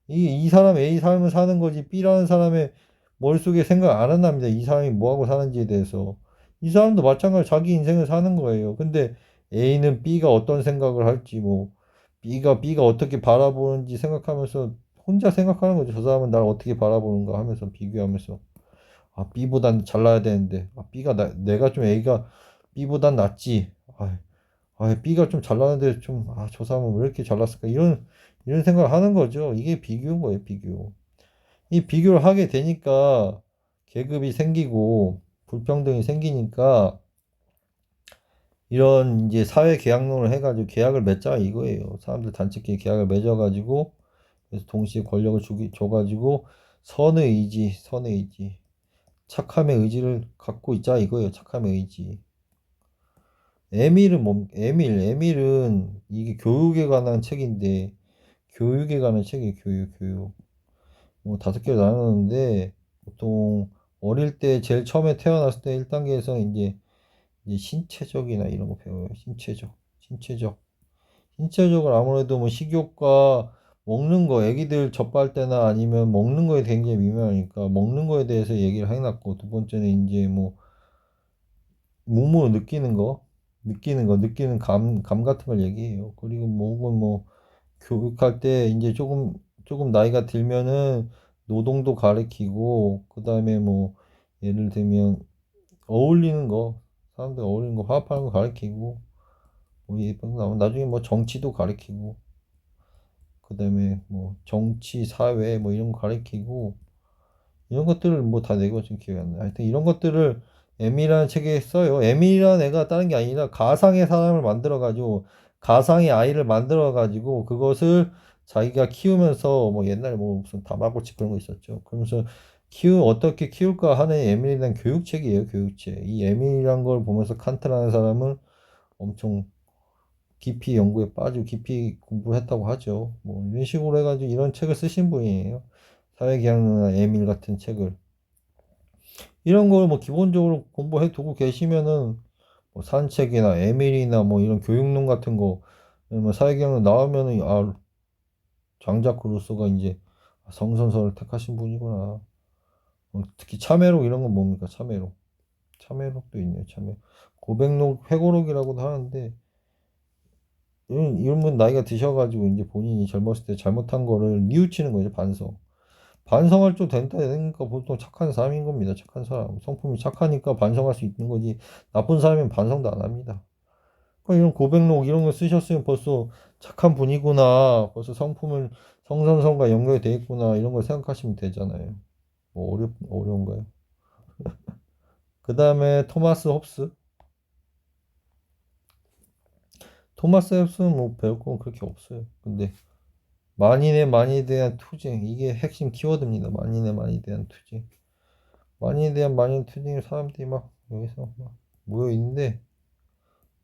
이 사람 A 삶을 사는 거지 B라는 사람의 머릿속에 생각 안 한답니다. 이 사람이 뭐하고 사는지에 대해서. 이 사람도 마찬가지로 자기 인생을 사는 거예요. 근데 A는 B가 어떤 생각을 할지 뭐 B가 어떻게 바라보는지 생각하면서 혼자 생각하는 거죠. 저 사람은 나를 어떻게 바라보는가 하면서 비교하면서 아 B보단 잘나야 되는데 아 내가 좀 A가 B보단 낫지. B가 좀 잘나는데 좀 저 사람은 왜 이렇게 잘났을까 이런 생각을 하는 거죠. 이게 비교인 거예요, 비교. 이 비교를 하게 되니까 계급이 생기고 불평등이 생기니까 이런 이제 사회 계약론을 해가지고 계약을 맺자 이거예요. 사람들 단체끼리 계약을 맺어가지고 그래서 동시에 권력을 줘가지고 선의 의지, 착함의 의지를 갖고 있자 이거예요. 착함의 의지. 에밀은 이게 교육에 관한 책인데 교육에 관한 책이에요. 교육. 뭐 5개로 나눴는데 보통 어릴 때 제일 처음에 태어났을 때 1단계에서 이제 신체적이나 이런 거 배워요. 신체적으로 아무래도 뭐 식욕과 먹는 거 애기들 접할 때나 아니면 먹는 거에 굉장히 미묘하니까 먹는 거에 대해서 얘기를 해놨고 두 번째는 이제 뭐 몸으로 느끼는 감 같은 걸 얘기해요. 그리고 뭐 교육할 때 이제 조금 나이가 들면은 노동도 가르치고, 그 다음에 뭐, 예를 들면, 사람들 어울리는 거, 화합하는 거 가르치고, 나중에 뭐 정치도 가르치고, 그 다음에 뭐 정치, 사회 뭐 이런 거 가르치고, 이런 것들을 뭐 다 내고 지금 기억이 안 나. 하여튼 이런 것들을 에미라는 책에 써요. 에미라는 애가 다른 게 아니라 가상의 사람을 만들어가지고 가상의 아이를 만들어가지고 그것을 자기가 키우면서 뭐 옛날에 뭐 무슨 다마고치 그런 거 있었죠. 그러면서 어떻게 키울까 하는 에밀에 대한 교육책이에요. 교육책. 이 에밀이란 걸 보면서 칸트라는 사람은 엄청 깊이 연구에 빠지고 깊이 공부를 했다고 하죠. 뭐 이런 식으로 해가지고 이런 책을 쓰신 분이에요. 사회계약론이나 에밀 같은 책을. 이런 걸 뭐 기본적으로 공부해 두고 계시면은 뭐 산책이나 에밀이나 뭐 이런 교육론 같은 거, 뭐 사회경영 나오면은 장자크 루소가 이제 성선설을 택하신 분이구나. 특히 참회록 이런 건 뭡니까? 참회록도 있네요. 고백록, 회고록이라고도 하는데 이런 분 나이가 드셔가지고 이제 본인이 젊었을 때 잘못한 거를 뉘우치는 거죠. 반성할 좀 된다 되니까 보통 착한 사람인 겁니다. 착한 사람. 성품이 착하니까 반성할 수 있는 거지. 나쁜 사람이면 반성도 안 합니다. 그러니까 이런 고백록 이런 거 쓰셨으면 벌써 착한 분이구나. 벌써 성선성과 연결이 돼 있구나. 이런 걸 생각하시면 되잖아요. 뭐 어려운가요? 그 다음에 토마스 홉스는 뭐 배울 건 그렇게 없어요. 근데 만인에 대한 투쟁. 이게 핵심 키워드입니다. 만인에 대한 투쟁. 만인에 대한 투쟁 사람들이 막 여기서 막 모여 있는데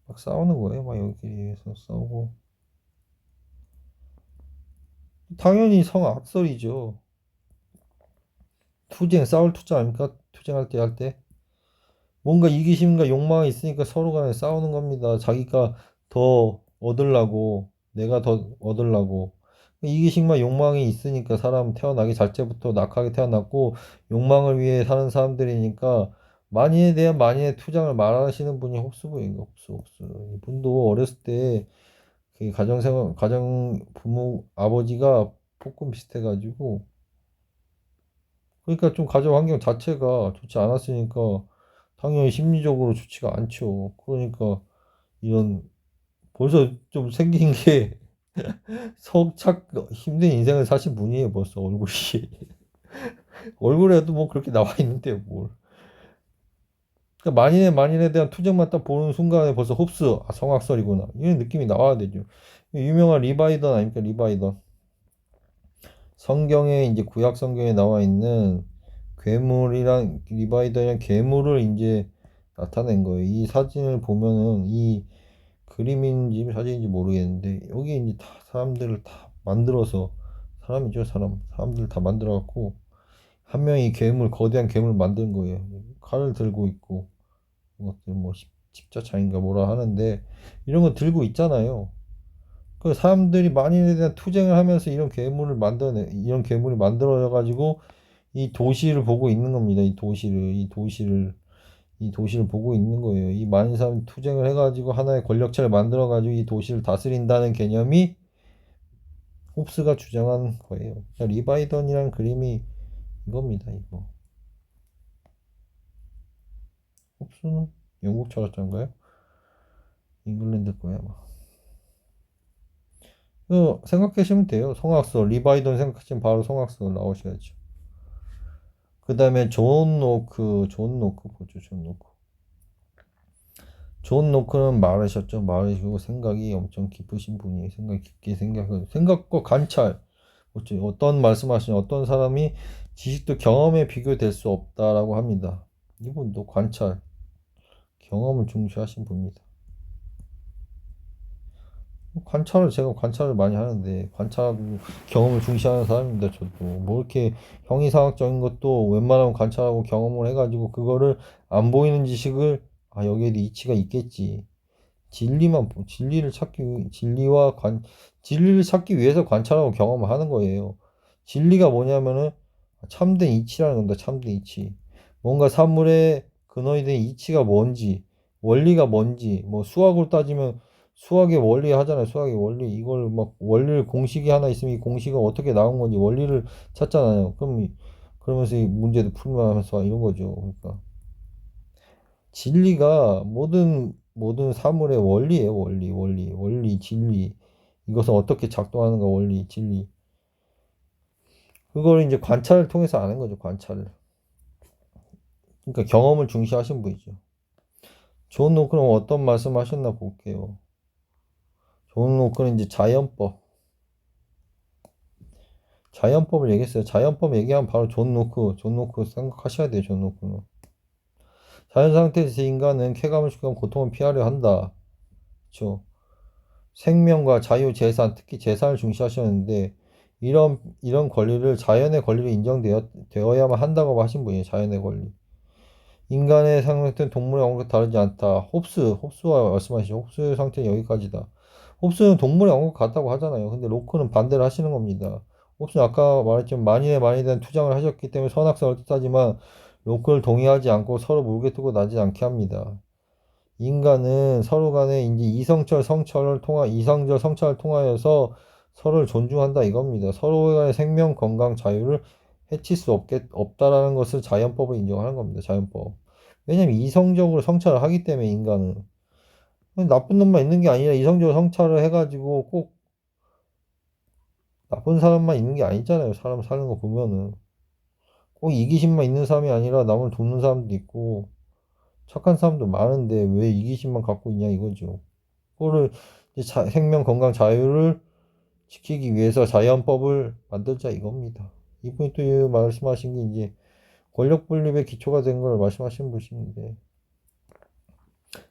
막 싸우는 거예요. 막 여기에서 싸우고. 당연히 성악설이죠. 싸울 투쟁 아닙니까? 투쟁할 때 할 때. 뭔가 이기심과 욕망이 있으니까 서로 간에 싸우는 겁니다. 자기가 더 얻으려고, 내가 더 얻으려고. 이기심과 욕망이 있으니까 사람 태어나기 자체부터 낙하게 태어났고, 욕망을 위해 사는 사람들이니까, 만인의 투쟁을 말하시는 분이 홉스부인가, 홉스. 이분도 어렸을 때, 그 부모, 아버지가 폭군 비슷해가지고, 그러니까 좀 가족 환경 자체가 좋지 않았으니까 당연히 심리적으로 좋지가 않죠. 그러니까 이런 벌써 좀 생긴 게 석착 힘든 인생을 사신 분이에요, 벌써 얼굴이. 얼굴에도 뭐 그렇게 나와 있는데 뭘. 그러니까 만인에 대한 투쟁만 딱 보는 순간에 벌써 흡수, 아, 성악설이구나. 이런 느낌이 나와야 되죠. 유명한 리바이던 아닙니까, 리바이던. 성경에 이제 구약 성경에 나와 있는 괴물이랑 리바이던이랑 괴물을 이제 나타낸 거예요. 이 사진을 보면은 이 그림인지 사진인지 모르겠는데 여기 이제 다 사람들을 다 만들어서 사람이죠, 사람들 다 만들어 갖고 한 명이 괴물, 거대한 괴물 만든 거예요. 칼을 들고 있고 것들 뭐 십자차인가 뭐라 하는데 이런 거 들고 있잖아요. 그 사람들이 만인에 대한 투쟁을 하면서 이런 괴물이 만들어져 가지고 이 도시를 보고 있는 겁니다. 이 도시를 보고 있는 거예요. 이 많은 사람 투쟁을 해가지고 하나의 권력체를 만들어가지고 이 도시를 다스린다는 개념이 홉스가 주장한 거예요. 그러니까 리바이던이란 그림이 이겁니다. 이거. 홉스는 영국 철학자인가요? 잉글랜드 거야 아마. 생각하시면 돼요. 성악설 리바이던 생각하시면 바로 성악설 나오셔야죠. 그 다음에 존 노크 보죠. 존 노크는 말하셨죠. 말하시고 생각이 엄청 깊으신 분이에요. 생각 깊게 생각과 관찰. 어떤 말씀하시는 어떤 사람이 지식도 경험에 비교될 수 없다라고 합니다. 이분도 경험을 중시하신 분입니다. 제가 관찰을 많이 하는데 관찰하고 경험을 중시하는 사람입니다. 저도 뭐 이렇게 형이상학적인 것도 웬만하면 관찰하고 경험을 해가지고 그거를 안 보이는 지식을 여기에도 이치가 있겠지. 진리를 찾기 위해서 관찰하고 경험을 하는 거예요. 진리가 뭐냐면은 참된 이치라는 겁니다. 참된 이치. 뭔가 사물의 근원이 된 이치가 뭔지, 원리가 뭔지, 뭐 수학으로 따지면 수학의 원리 하잖아요. 수학의 원리. 이걸 막 원리를 공식이 하나 있으면 이 공식은 어떻게 나온 건지 원리를 찾잖아요. 그러면서 이 문제도 풀면서 이런 거죠. 그러니까 진리가 모든 사물의 원리예요. 원리, 진리. 이것은 어떻게 작동하는가, 원리, 진리. 그걸 이제 관찰을 통해서 아는 거죠, 관찰을. 그러니까 경험을 중시하신 분이죠. 존 노크는 어떤 말씀 하셨나 볼게요. 존 노크는 이제 자연법을 얘기했어요. 자연법 얘기하면 바로 존 노크 생각하셔야 돼요, 존 노크는. 자연 상태에서 인간은 쾌감을 추구하고 고통을 피하려 한다. 그렇죠. 생명과 자유, 재산, 특히 재산을 중시하셨는데 이런 권리를 자연의 권리로 인정되어야만 한다고 하신 분이에요. 자연의 권리. 인간의 상태는 동물의 영역과 다르지 않다. 홉스와 말씀하시죠. 홉스의 상태는 여기까지다. 홉스는 동물의 영역과 같다고 하잖아요. 근데 로크는 반대를 하시는 겁니다. 홉스는 아까 말했지만 만인에 대한 투쟁을 하셨기 때문에 선악설을 뜻하지만 로크를 동의하지 않고 서로 물게 두고 나지 않게 합니다. 인간은 서로 간에 이제 이성적 성찰을 통하여서 서로를 존중한다 이겁니다. 서로 간의 생명, 건강, 자유를 해칠 수 없다라는 것을 자연법을 인정하는 겁니다. 자연법. 왜냐면 이성적으로 성찰을 하기 때문에 인간은 나쁜 놈만 있는 게 아니라 이성적으로 성찰을 해가지고 꼭 나쁜 사람만 있는 게 아니잖아요. 사람 사는 거 보면은 꼭 이기심만 있는 사람이 아니라 남을 돕는 사람도 있고 착한 사람도 많은데 왜 이기심만 갖고 있냐 이거죠. 그거를 생명, 건강, 자유를 지키기 위해서 자연법을 만들자 이겁니다. 이분이 또 말씀하신 게 이제 권력 분립의 기초가 된 걸 말씀하신 분이신데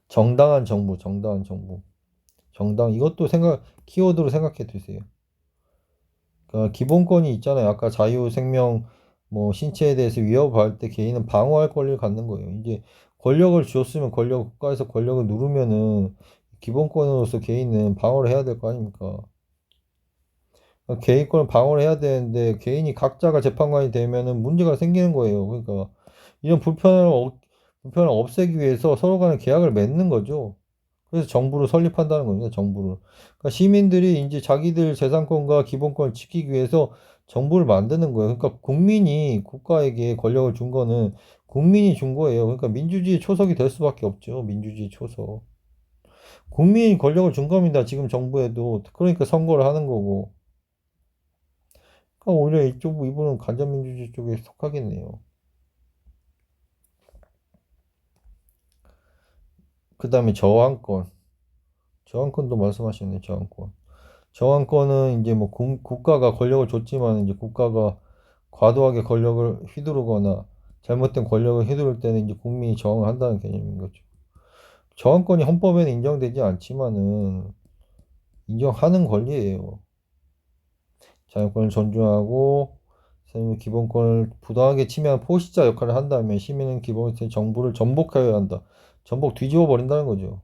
정당한 정부. 이것도 키워드로 생각해 두세요. 그러니까 기본권이 있잖아요. 아까 자유, 생명, 뭐 신체에 대해서 위협할 때 개인은 방어할 권리를 갖는 거예요. 이제 권력을 쥐었으면 국가에서 권력을 누르면은 기본권으로서 개인은 방어를 해야 될 거 아닙니까? 그러니까 개인권을 방어를 해야 되는데 개인이 각자가 재판관이 되면은 문제가 생기는 거예요. 그러니까 이런 불편을 없애기 위해서 서로 간에 계약을 맺는 거죠. 그래서 정부를 설립한다는 겁니다. 정부를. 그러니까 시민들이 이제 자기들 재산권과 기본권을 지키기 위해서 정부를 만드는 거예요. 그러니까 국민이 국가에게 권력을 준 거는 국민이 준 거예요. 그러니까 민주주의 초석이 될 수밖에 없죠. 민주주의 초석. 국민이 권력을 준 겁니다. 지금 정부에도. 그러니까 선거를 하는 거고. 그러니까 오히려 이분은 간접민주주의 쪽에 속하겠네요. 그 다음에 저항권. 저항권도 말씀하셨네, 저항권. 저항권은 이제 뭐 국가가 권력을 줬지만 이제 국가가 과도하게 권력을 휘두르거나 잘못된 권력을 휘두를 때는 이제 국민이 저항을 한다는 개념인 거죠. 저항권이 헌법에는 인정되지 않지만은 인정하는 권리예요. 자유권을 존중하고 기본권을 부당하게 침해한 포식자 역할을 한다면 시민은 기본적으로 정부를 전복해야 한다. 전복 뒤집어 버린다는 거죠.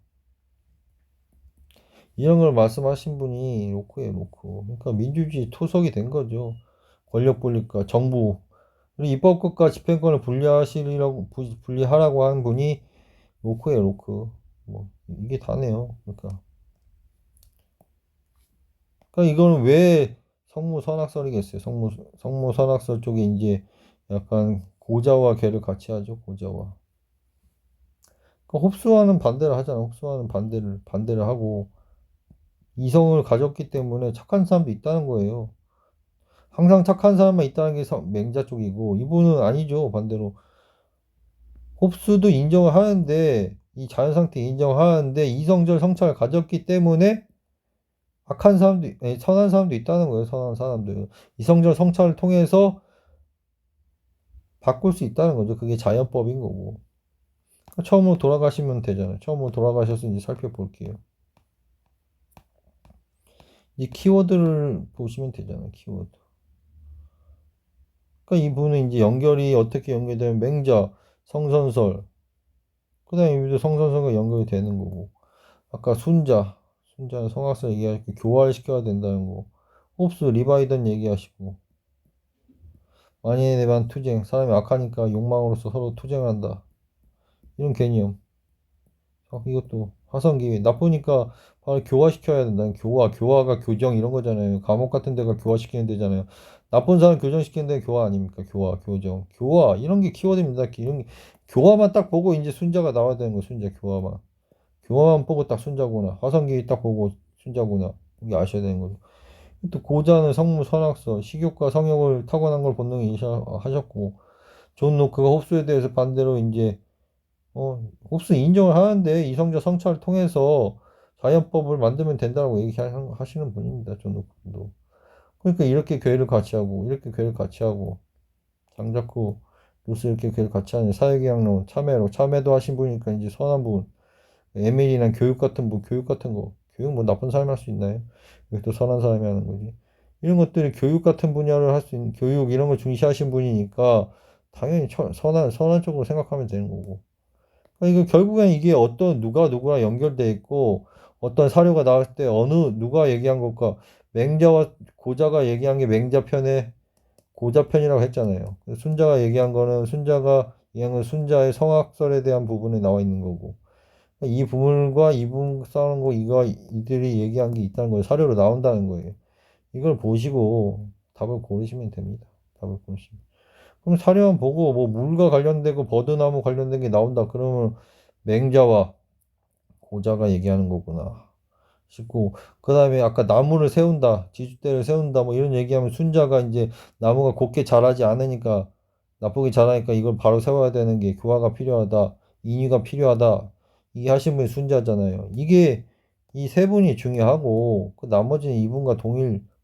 이런 걸 말씀하신 분이 로크예요, 로크. 그러니까 민주주의 토속이 된 거죠. 권력 분립과 정부, 그리고 입법권과 집행권을 분리하라고 한 분이 로크예요, 로크. 뭐 이게 다네요. 그러니까 이거는 왜 성무선악설이겠어요. 성무선악설 쪽에 이제 약간 고자와 괴를 같이 하죠. 고자와. 그러니까 홉스와는 반대를 하잖아. 홉스와는 반대를 하고 이성을 가졌기 때문에 착한 사람도 있다는 거예요. 항상 착한 사람만 있다는 게 맹자 쪽이고 이분은 아니죠. 반대로 홉스도 인정을 하는데 이 자연 상태 인정하는데 이성적 성찰을 가졌기 때문에 악한 사람도 선한 사람도 있다는 거예요. 선한 사람도 이성적 성찰을 통해서 바꿀 수 있다는 거죠. 그게 자연법인 거고. 그러니까 처음으로 돌아가시면 되잖아요. 처음으로 돌아가셔서 이제 살펴볼게요. 이 키워드를 보시면 되잖아요. 키워드. 그러니까 이분은 이제 연결이 어떻게 연결되면 맹자, 성선설, 그 다음에 이분도 성선설과 연결이 되는 거고. 아까 순자는 성악설 얘기하시고 교화를 시켜야 된다는 거. 홉스, 리바이던 얘기하시고. 만인에 대한 투쟁, 사람이 악하니까 욕망으로서 서로 투쟁한다. 이런 개념. 이것도 화성기 나쁘니까 바로 교화시켜야 된다. 교화가 교정 이런 거잖아요. 감옥 같은 데가 교화시키는 데잖아요. 나쁜 사람 교정시키는 데는 교화 아닙니까? 교정, 교화 이런 게 키워드입니다. 이런 게 교화만 딱 보고 이제 순자가 나와야 되는 거 순자 교화만 보고 딱 순자구나. 화성기 딱 보고 순자구나. 이게 아셔야 되는 거죠. 또 고자는 성무 선악서 식욕과 성욕을 타고난 걸 본능에 하셨고 존 노크가 홉스에 대해서 반대로 이제 홉스 인정을 하는데 이성적 성찰을 통해서 자연법을 만들면 된다고 얘기하시는 분입니다. 존 노크도. 그러니까 이렇게 교회를 같이 하고 이렇게 교회를 같이 하고 장자크 루스 이렇게 교회를 같이 하는 사회계약론 참회도 하신 분이니까 이제 선한 분 에밀이나 교육 같은 거 교육 뭐 나쁜 사람이 할 수 있나요? 이것도 선한 사람이 하는 거지. 이런 것들이 교육 같은 분야를 할 수 있는 교육 이런 걸 중시하신 분이니까 당연히 선한 쪽으로 생각하면 되는 거고. 그러니까 이거 결국엔 이게 누가 누구랑 연결돼 있고 어떤 사료가 나올 때 누가 얘기한 것과 맹자와 고자가 얘기한 게 맹자 편에 고자 편이라고 했잖아요. 순자가 얘기한 건 순자의 성악설에 대한 부분에 나와 있는 거고. 이 부분과 이 부분 싸우는 거 이들이 얘기한 게 있다는 거예요. 사료로 나온다는 거예요. 이걸 보시고 답을 고르시면 됩니다. 답을 고르시면. 그럼 사료만 보고 뭐 물과 관련되고 버드나무 관련된 게 나온다. 그러면 맹자와 고자가 얘기하는 거구나 싶고 그 다음에 아까 나무를 세운다. 지주대를 세운다. 뭐 이런 얘기하면 순자가 이제 나무가 곱게 자라지 않으니까 나쁘게 자라니까 이걸 바로 세워야 되는 게 교화가 필요하다. 인유가 필요하다. 이게 하신 분이 순자잖아요. 이게 이 세 분이 중요하고 그 나머지는 이분과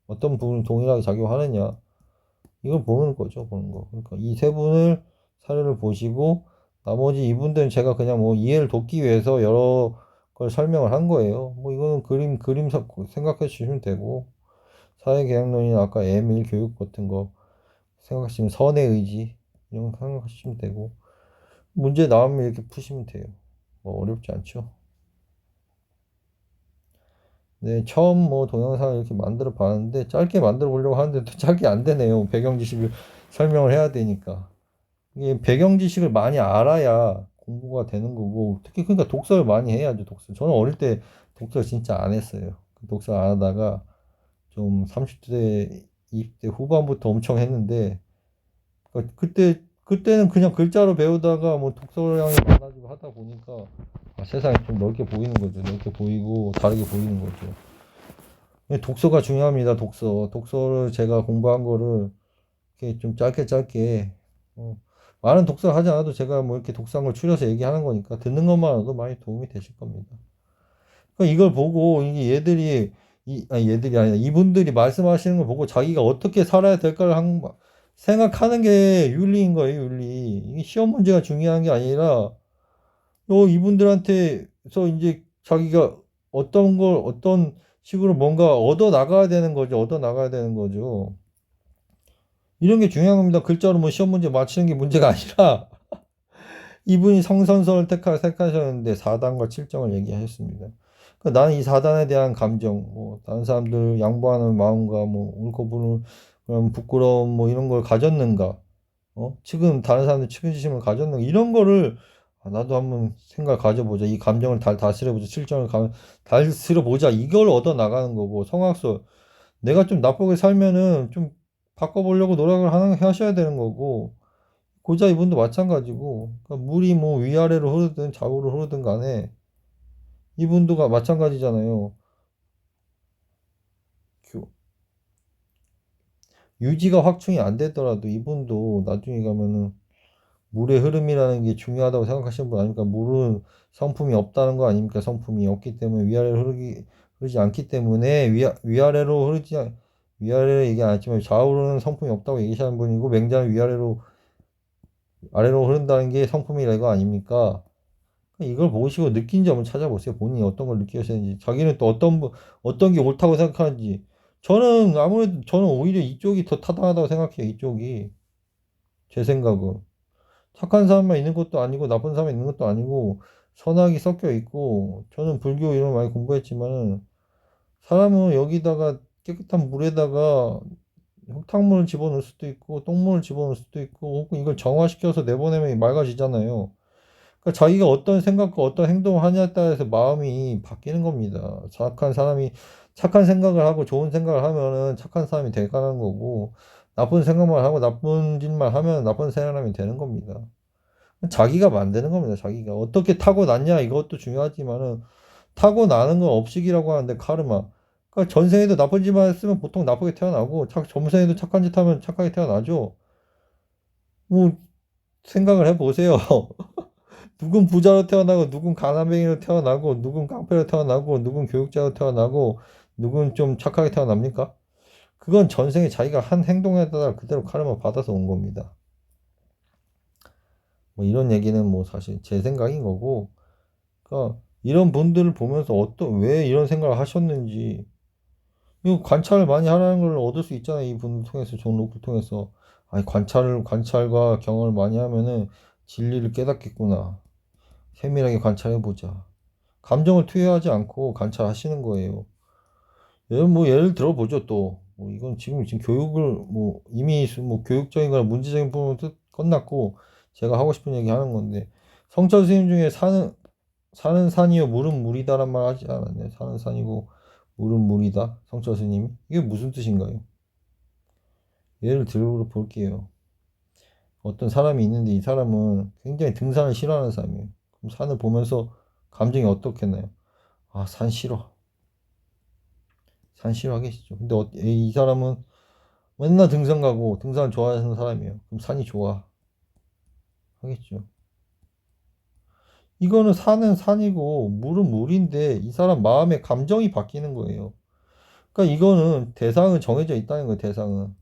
어떤 부분을 동일하게 작용하느냐 이걸 보는 거죠. 보는 거. 그러니까 이 세 분을 사례를 보시고 나머지 이분들은 제가 그냥 뭐 이해를 돕기 위해서 여러 걸 설명을 한 거예요. 뭐 이거는 그림 생각해 주시면 되고 사회계약론이나 아까 애밀 교육 같은 거 생각하시면 선의 의지 이런 거 생각하시면 되고 문제 나오면 이렇게 푸시면 돼요. 뭐 어렵지 않죠. 네, 처음 뭐 동영상을 이렇게 만들어 봤는데 짧게 만들어 보려고 하는데 또 짧게 안 되네요. 배경 지식을 설명을 해야 되니까. 이게 배경 지식을 많이 알아야 공부가 되는 거고, 특히 그러니까 독서를 많이 해야죠, 독서. 저는 어릴 때 독서 진짜 안 했어요. 독서 안 하다가 좀 30대, 20대 후반부터 엄청 했는데, 그때는 그냥 글자로 배우다가 뭐 독서량이 많아지고 하다 보니까 세상이 좀 넓게 보이는 거죠. 넓게 보이고 다르게 보이는 거죠. 독서가 중요합니다. 독서를 제가 공부한 거를 이렇게 좀 짧게 어, 많은 독서를 하지 않아도 제가 뭐 이렇게 독서한 걸 추려서 얘기하는 거니까 듣는 것만으로도 많이 도움이 되실 겁니다. 그러니까 이걸 보고 이게 얘들이 아니라 이분들이 말씀하시는 걸 보고 자기가 어떻게 살아야 될까를 생각하는 게 윤리인 거예요, 윤리. 이게 시험 문제가 중요한 게 아니라 이분들한테서 이제 자기가 어떤 식으로 뭔가 얻어 나가야 되는 거죠. 얻어 나가야 되는 거죠. 이런 게 중요한 겁니다. 글자로 뭐 시험 문제 맞히는 게 문제가 아니라 이분이 성선설을 택하셨는데 4단과 7정을 얘기하셨습니다. 그러니까 나는 이 4단에 대한 감정, 뭐 다른 사람들 양보하는 마음과 뭐 옳고 그런 부끄러움 뭐 이런 걸 가졌는가? 지금 다른 사람들 측은지심을 가졌는가? 이런 거를 나도 한번 생각 가져보자. 이 감정을 다스려보자. 7정을 다스려보자. 이걸 얻어 나가는 거고 성악설 내가 좀 나쁘게 살면은 좀 바꿔보려고 노력을 하셔야 되는 거고 고자 이분도 마찬가지고 그러니까 물이 뭐 위아래로 흐르든 좌우로 흐르든 간에 이분도가 마찬가지잖아요. 유지가 확충이 안 되더라도 이분도 나중에 가면은 물의 흐름이라는 게 중요하다고 생각하시는 분 아닙니까? 물은 성품이 없다는 거 아닙니까? 성품이 없기 때문에 흐르지 않기 때문에 위아래로 얘기 안 했지만 좌우로는 성품이 없다고 얘기하는 분이고 맹자는 아래로 흐른다는 게 성품이라 이거 아닙니까? 이걸 보시고 느낀 점을 찾아보세요. 본인이 어떤 걸 느끼셨는지, 자기는 또 어떤 게 옳다고 생각하는지. 저는 오히려 이쪽이 더 타당하다고 생각해요. 이쪽이. 제 생각은. 착한 사람만 있는 것도 아니고, 나쁜 사람만 있는 것도 아니고, 선악이 섞여 있고, 저는 불교 이런 거 많이 공부했지만, 사람은 여기다가 깨끗한 물에다가 흙탕물을 집어넣을 수도 있고, 똥물을 집어넣을 수도 있고, 혹은 이걸 정화시켜서 내보내면 맑아지잖아요. 그러니까 자기가 어떤 생각과 어떤 행동을 하냐에 따라서 마음이 바뀌는 겁니다. 착한 생각을 하고 좋은 생각을 하면은 착한 사람이 될까는 거고, 나쁜 생각만 하고 나쁜 짓만 하면 나쁜 사람이 되는 겁니다. 자기가 만드는 겁니다. 자기가 어떻게 타고났냐 이것도 중요하지만은 타고나는 건 업식이라고 하는데 카르마. 그러니까 전생에도 나쁜 짓만 했으면 보통 나쁘게 태어나고 전생에도 착한 짓 하면 착하게 태어나죠. 뭐 생각을 해보세요. 누군 부자로 태어나고, 누군 가난뱅이로 태어나고, 누군 깡패로 태어나고, 누군 교육자로 태어나고, 누군 좀 착하게 태어납니까? 그건 전생에 자기가 한 행동에 따라 그대로 카르마 받아서 온 겁니다. 뭐 이런 얘기는 뭐 사실 제 생각인 거고, 그러니까 이런 분들을 보면서 왜 이런 생각을 하셨는지, 이거 관찰을 많이 하라는 걸 얻을 수 있잖아요. 이분을 통해서, 존 로크를 통해서. 아니, 관찰과 경험을 많이 하면은 진리를 깨닫겠구나. 세밀하게 관찰해보자. 감정을 투여하지 않고 관찰하시는 거예요. 예를 들어보죠, 또. 뭐 이건 지금 교육을, 뭐, 이미 뭐 교육적인 거나 문제적인 부분은 끝났고, 제가 하고 싶은 얘기 하는 건데, 성철 스님 중에 사는 산이요, 물은 물이다란 말 하지 않았나요? 사는 산이고, 물은 물이다. 성철 스님이. 이게 무슨 뜻인가요? 예를 들어볼게요. 어떤 사람이 있는데, 이 사람은 굉장히 등산을 싫어하는 사람이에요. 그럼 산을 보면서 감정이 어떻겠나요? 아, 산 싫어. 산 싫어하겠죠. 근데 이 사람은 맨날 등산 가고 등산 좋아하는 사람이에요. 그럼 산이 좋아 하겠죠. 이거는 산은 산이고 물은 물인데 이 사람 마음의 감정이 바뀌는 거예요. 그러니까 이거는 대상은 정해져 있다는 거예요.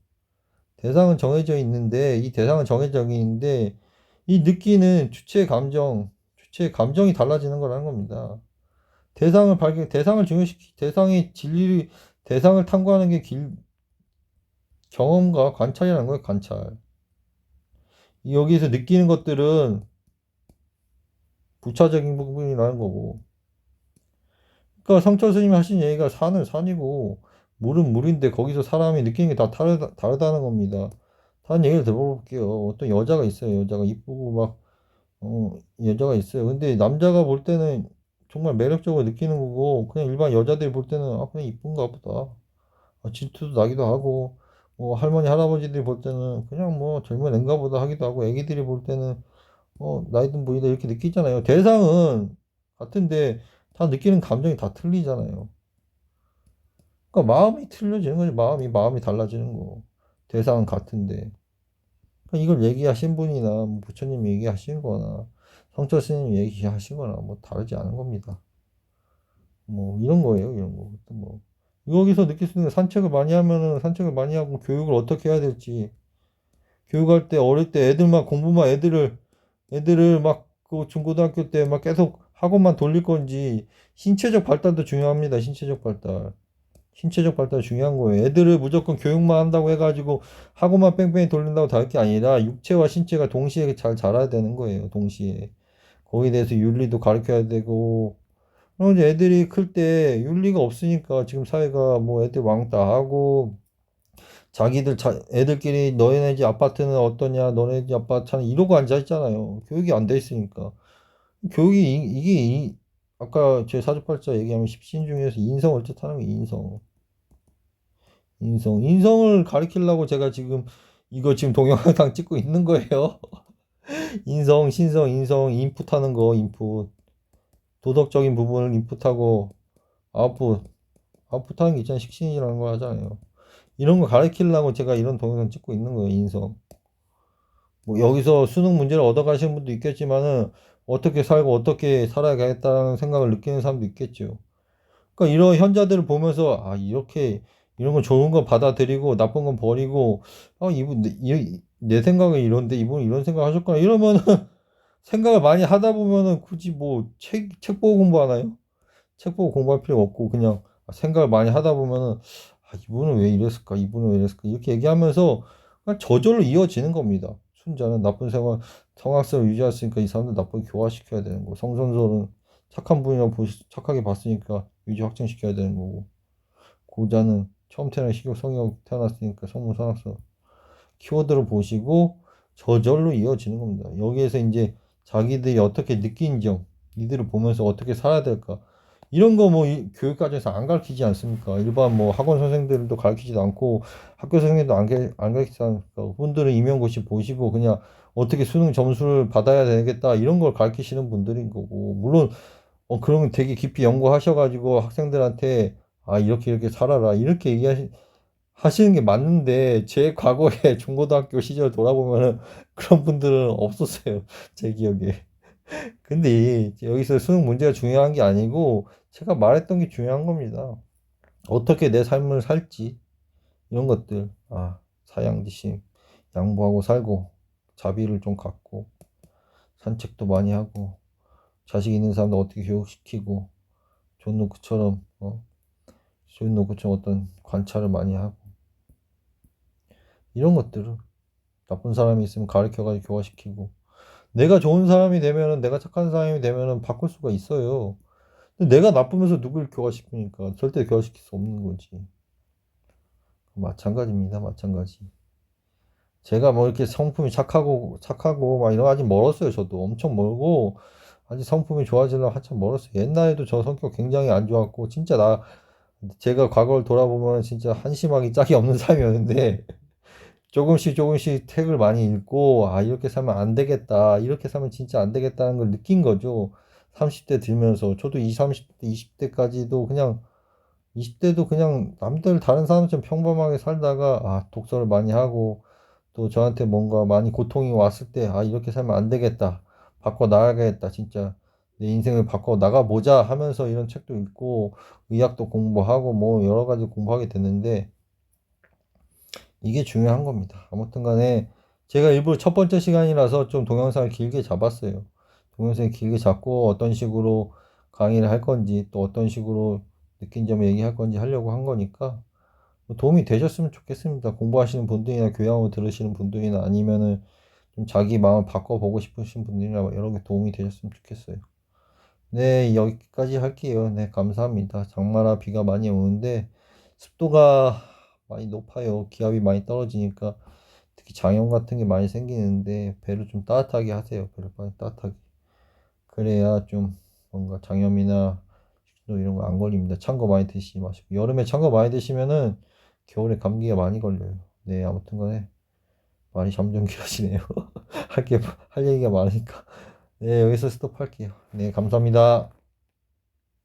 대상은 정해져 있는데 이 대상은 정해져 있는데 이 느끼는 주체의 감정이 달라지는 거라는 겁니다. 대상을 중요시키 대상의 진리 대상을 탐구하는 게 경험과 관찰이라는 거예요. 관찰. 여기서 느끼는 것들은 부차적인 부분이라는 거고. 그러니까 성철 스님이 하신 얘기가 산은 산이고 물은 물인데 거기서 사람이 느끼는 게 다 다르다는 겁니다. 다른 얘기를 들어볼게요. 어떤 여자가 있어요. 여자가 이쁘고 막 여자가 있어요. 근데 남자가 볼 때는 정말 매력적으로 느끼는 거고, 그냥 일반 여자들이 볼 때는, 그냥 이쁜가 보다. 질투도 나기도 하고, 할머니, 할아버지들이 볼 때는 그냥 뭐 젊은 애인가 보다 하기도 하고, 애기들이 볼 때는, 나이 든 분이다 이렇게 느끼잖아요. 대상은 같은데, 다 느끼는 감정이 다 틀리잖아요. 그러니까 마음이 틀려지는 거지, 마음이 달라지는 거. 대상은 같은데. 그러니까 이걸 얘기하신 분이나, 뭐 부처님 얘기하신 거나, 성철 스님 얘기하신 거나, 뭐 다르지 않은 겁니다. 뭐 이런 거예요, 이런 거. 뭐 여기서 느낄 수 있는 게 산책을 많이 하면은 산책을 많이 하고 교육을 어떻게 해야 될지 교육할 때 어릴 때 애들만 공부만 애들을 막 그 중고등학교 때 막 계속 학원만 돌릴 건지 신체적 발달도 중요합니다. 신체적 발달 중요한 거예요. 애들을 무조건 교육만 한다고 해가지고 학원만 뺑뺑이 돌린다고 다 할 게 아니라 육체와 신체가 동시에 잘 자라야 되는 거예요. 동시에 거기에 대해서 윤리도 가르쳐야 되고 그럼 이제 애들이 클 때 윤리가 없으니까 지금 사회가 뭐 애들 왕따 하고 애들끼리 너네 집 아파트는 어떠냐 너네 집 아파트는 이러고 앉아 있잖아요. 교육이 안 돼 있으니까. 교육이 아까 제 사주팔자 얘기하면 십신 중에서 인성을 뜻하는 게 인성을 가리키려고 제가 지금 이거 지금 동영상 찍고 있는 거예요. 인성, 신성, 인성, 인풋하는 거, 인풋. 도덕적인 부분을 인풋하고 아웃풋. 아웃풋하는 게 있잖아요. 식신이라는 거 하잖아요. 이런 거 가르치려고 제가 이런 동영상 찍고 있는 거예요, 인성. 뭐 여기서 수능 문제를 얻어가시는 분도 있겠지만은 어떻게 살고 어떻게 살아야겠다는 생각을 느끼는 사람도 있겠죠. 그러니까 이런 현자들을 보면서 이렇게 이런 건 좋은 건 받아들이고 나쁜 건 버리고 이분 내 생각은 이런데 이분 이런 생각 하셨구나 이러면은 생각을 많이 하다 보면은 굳이 뭐 책 보고 공부하나요? 책 보고 공부할 필요 없고 그냥 생각을 많이 하다 보면은 이분은 왜 이랬을까? 이분은 왜 이랬을까? 이렇게 얘기하면서 그냥 저절로 이어지는 겁니다. 순자는 나쁜 성악성을 유지했으니까 이 사람들 나쁘게 교화시켜야 되는 거고 성선설은 착한 분이라고 착하게 봤으니까 유지 확정시켜야 되는 거고 고자는 처음 태어난 식욕 성욕 태어났으니까 성문선악설 키워드를 보시고 저절로 이어지는 겁니다. 여기에서 이제 자기들이 어떻게 느낀 점, 이들을 보면서 어떻게 살아야 될까. 이런 거 뭐 교육 과정에서 안 가르치지 않습니까? 일반 뭐 학원 선생들도 가르치지도 않고 학교 선생님도 안 가르치지 않습니까? 분들은 임용고시 보시고 그냥 어떻게 수능 점수를 받아야 되겠다 이런 걸 가르치시는 분들인 거고 물론 그러면 되게 깊이 연구하셔가지고 학생들한테 이렇게 살아라 이렇게 하시는 게 맞는데 제 과거에 중고등학교 시절 돌아보면은 그런 분들은 없었어요. 제 기억에. 근데 여기서 수능 문제가 중요한 게 아니고 제가 말했던 게 중요한 겁니다. 어떻게 내 삶을 살지 이런 것들. 사양지심 양보하고 살고 자비를 좀 갖고 산책도 많이 하고 자식 있는 사람들 어떻게 교육시키고 존 노크처럼 존 노크처럼 어떤 관찰을 많이 하고 이런 것들을 나쁜 사람이 있으면 가르쳐가지고 교화시키고 내가 좋은 사람이 되면은 내가 착한 사람이 되면은 바꿀 수가 있어요. 근데 내가 나쁘면서 누굴 교화시키니까 절대 교화시킬 수 없는 거지. 마찬가지입니다. 마찬가지. 제가 뭐 이렇게 성품이 착하고 막 이런 아직 멀었어요. 저도 엄청 멀고 아직 성품이 좋아지려면 한참 멀었어요. 옛날에도 저 성격 굉장히 안 좋았고 진짜 제가 과거를 돌아보면 진짜 한심하기 짝이 없는 사람이었는데 조금씩 책을 많이 읽고 이렇게 살면 안 되겠다 이렇게 살면 진짜 안 되겠다는 걸 느낀 거죠. 30대 들면서 저도 20, 30대 20대까지도 그냥 20대도 그냥 남들 다른 사람처럼 평범하게 살다가 독서를 많이 하고 또 저한테 뭔가 많이 고통이 왔을 때 이렇게 살면 안 되겠다 바꿔 나가야겠다 진짜 내 인생을 바꿔 나가보자 하면서 이런 책도 읽고 의학도 공부하고 뭐 여러 가지 공부하게 됐는데 이게 중요한 겁니다. 아무튼 간에 제가 일부러 첫 번째 시간이라서 좀 동영상을 길게 잡았어요. 동영상을 길게 잡고 어떤 식으로 강의를 할 건지 또 어떤 식으로 느낀 점 얘기할 건지 하려고 한 거니까 뭐 도움이 되셨으면 좋겠습니다. 공부하시는 분들이나 교양을 들으시는 분들이나 아니면은 좀 자기 마음을 바꿔보고 싶으신 분들이나 여러 개 도움이 되셨으면 좋겠어요. 네, 여기까지 할게요. 네, 감사합니다. 장마라 비가 많이 오는데 습도가 많이 높아요. 기압이 많이 떨어지니까 특히 장염 같은 게 많이 생기는데 배를 좀 따뜻하게 하세요. 배를 빨리 따뜻하게. 그래야 좀 뭔가 장염이나 식중독 이런 거 안 걸립니다. 찬 거 많이 드시지 마시고. 여름에 찬 거 많이 드시면은 겨울에 감기가 많이 걸려요. 네, 아무튼 간에 말이 점점 길어지네요. 할 얘기가 많으니까. 네, 여기서 스톱할게요. 네, 감사합니다.